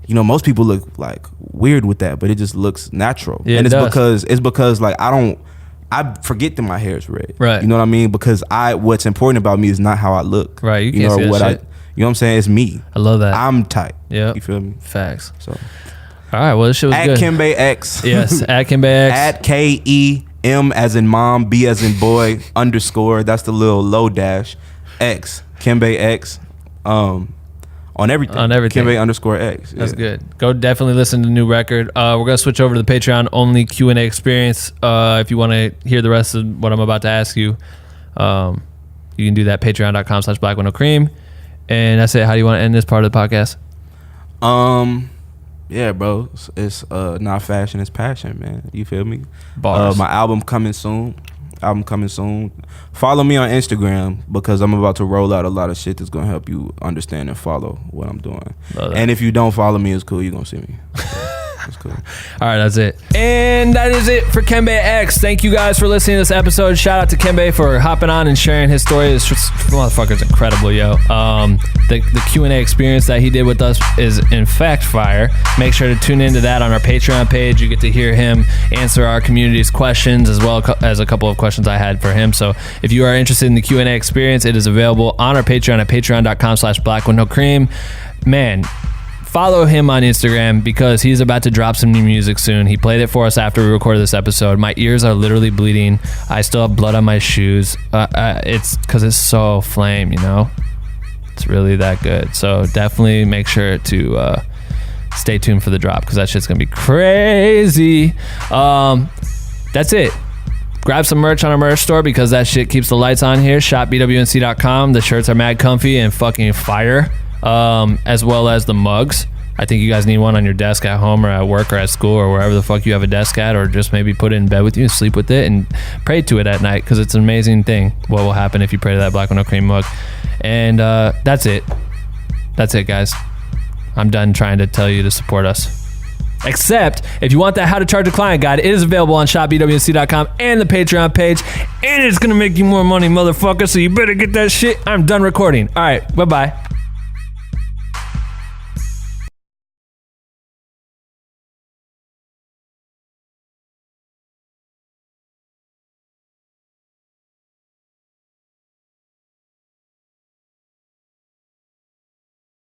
most people look like weird with that, but it just looks natural. Yeah, and it's because like I forget that my hair is red. Right. You know what I mean? Because what's important about me is not how I look. Right. You can't see that shit. You know what I'm saying? It's me. I love that. I'm tight. Yeah. You feel me? Facts. So, all right. Well, this shit was good. Kembe X. Yes. Kembe X. At KEM as in mom, B as in boy, _ That's the little low dash. X. Kembe X. On everything. Kembe _X. Yeah. That's good. Go definitely listen to the new record. We're going to switch over to the Patreon only Q&A experience. If you want to hear the rest of what I'm about to ask you, you can do that. Patreon.com/BlackWindowCream. And that's it. How do you want to end this part of the podcast? Yeah, bro. It's not fashion, it's passion, man. You feel me? Bars. My album coming soon. Follow me on Instagram because I'm about to roll out a lot of shit that's gonna help you understand and follow what I'm doing. And if you don't follow me, it's cool. You're gonna see me. It's cool. All right, that's it. And that is it for Kembe X. Thank you guys for listening to this episode. Shout out to Kembe for hopping on and sharing his story. This motherfucker's incredible, yo. The Q&A experience that he did with us is in fact fire. Make sure to tune into that on our Patreon page. You get to hear him answer our community's questions as well as a couple of questions I had for him. So if you are interested in the Q&A experience, it is available on our Patreon at patreon.com/blackwithNoCream. Man, follow him on Instagram because he's about to drop some new music soon. He played it for us after we recorded this episode. My ears are literally bleeding. I still have blood on my shoes. It's because it's so flame, you know? It's really that good. So definitely make sure to stay tuned for the drop because that shit's going to be crazy. That's it. Grab some merch on our merch store because that shit keeps the lights on here. Shop BWNC.com. The shirts are mad comfy and fucking fire. As well as the mugs. I think you guys need one on your desk at home or at work or at school or wherever the fuck you have a desk at, or just maybe put it in bed with you and sleep with it and pray to it at night because it's an amazing thing what will happen if you pray to that Black with No Cream mug. And that's it. That's it, guys. I'm done trying to tell you to support us. Except if you want that How to Charge a Client guide, it is available on shopbwnc.com and the Patreon page, and it's gonna make you more money, motherfucker, so you better get that shit. I'm done recording. All right, bye-bye.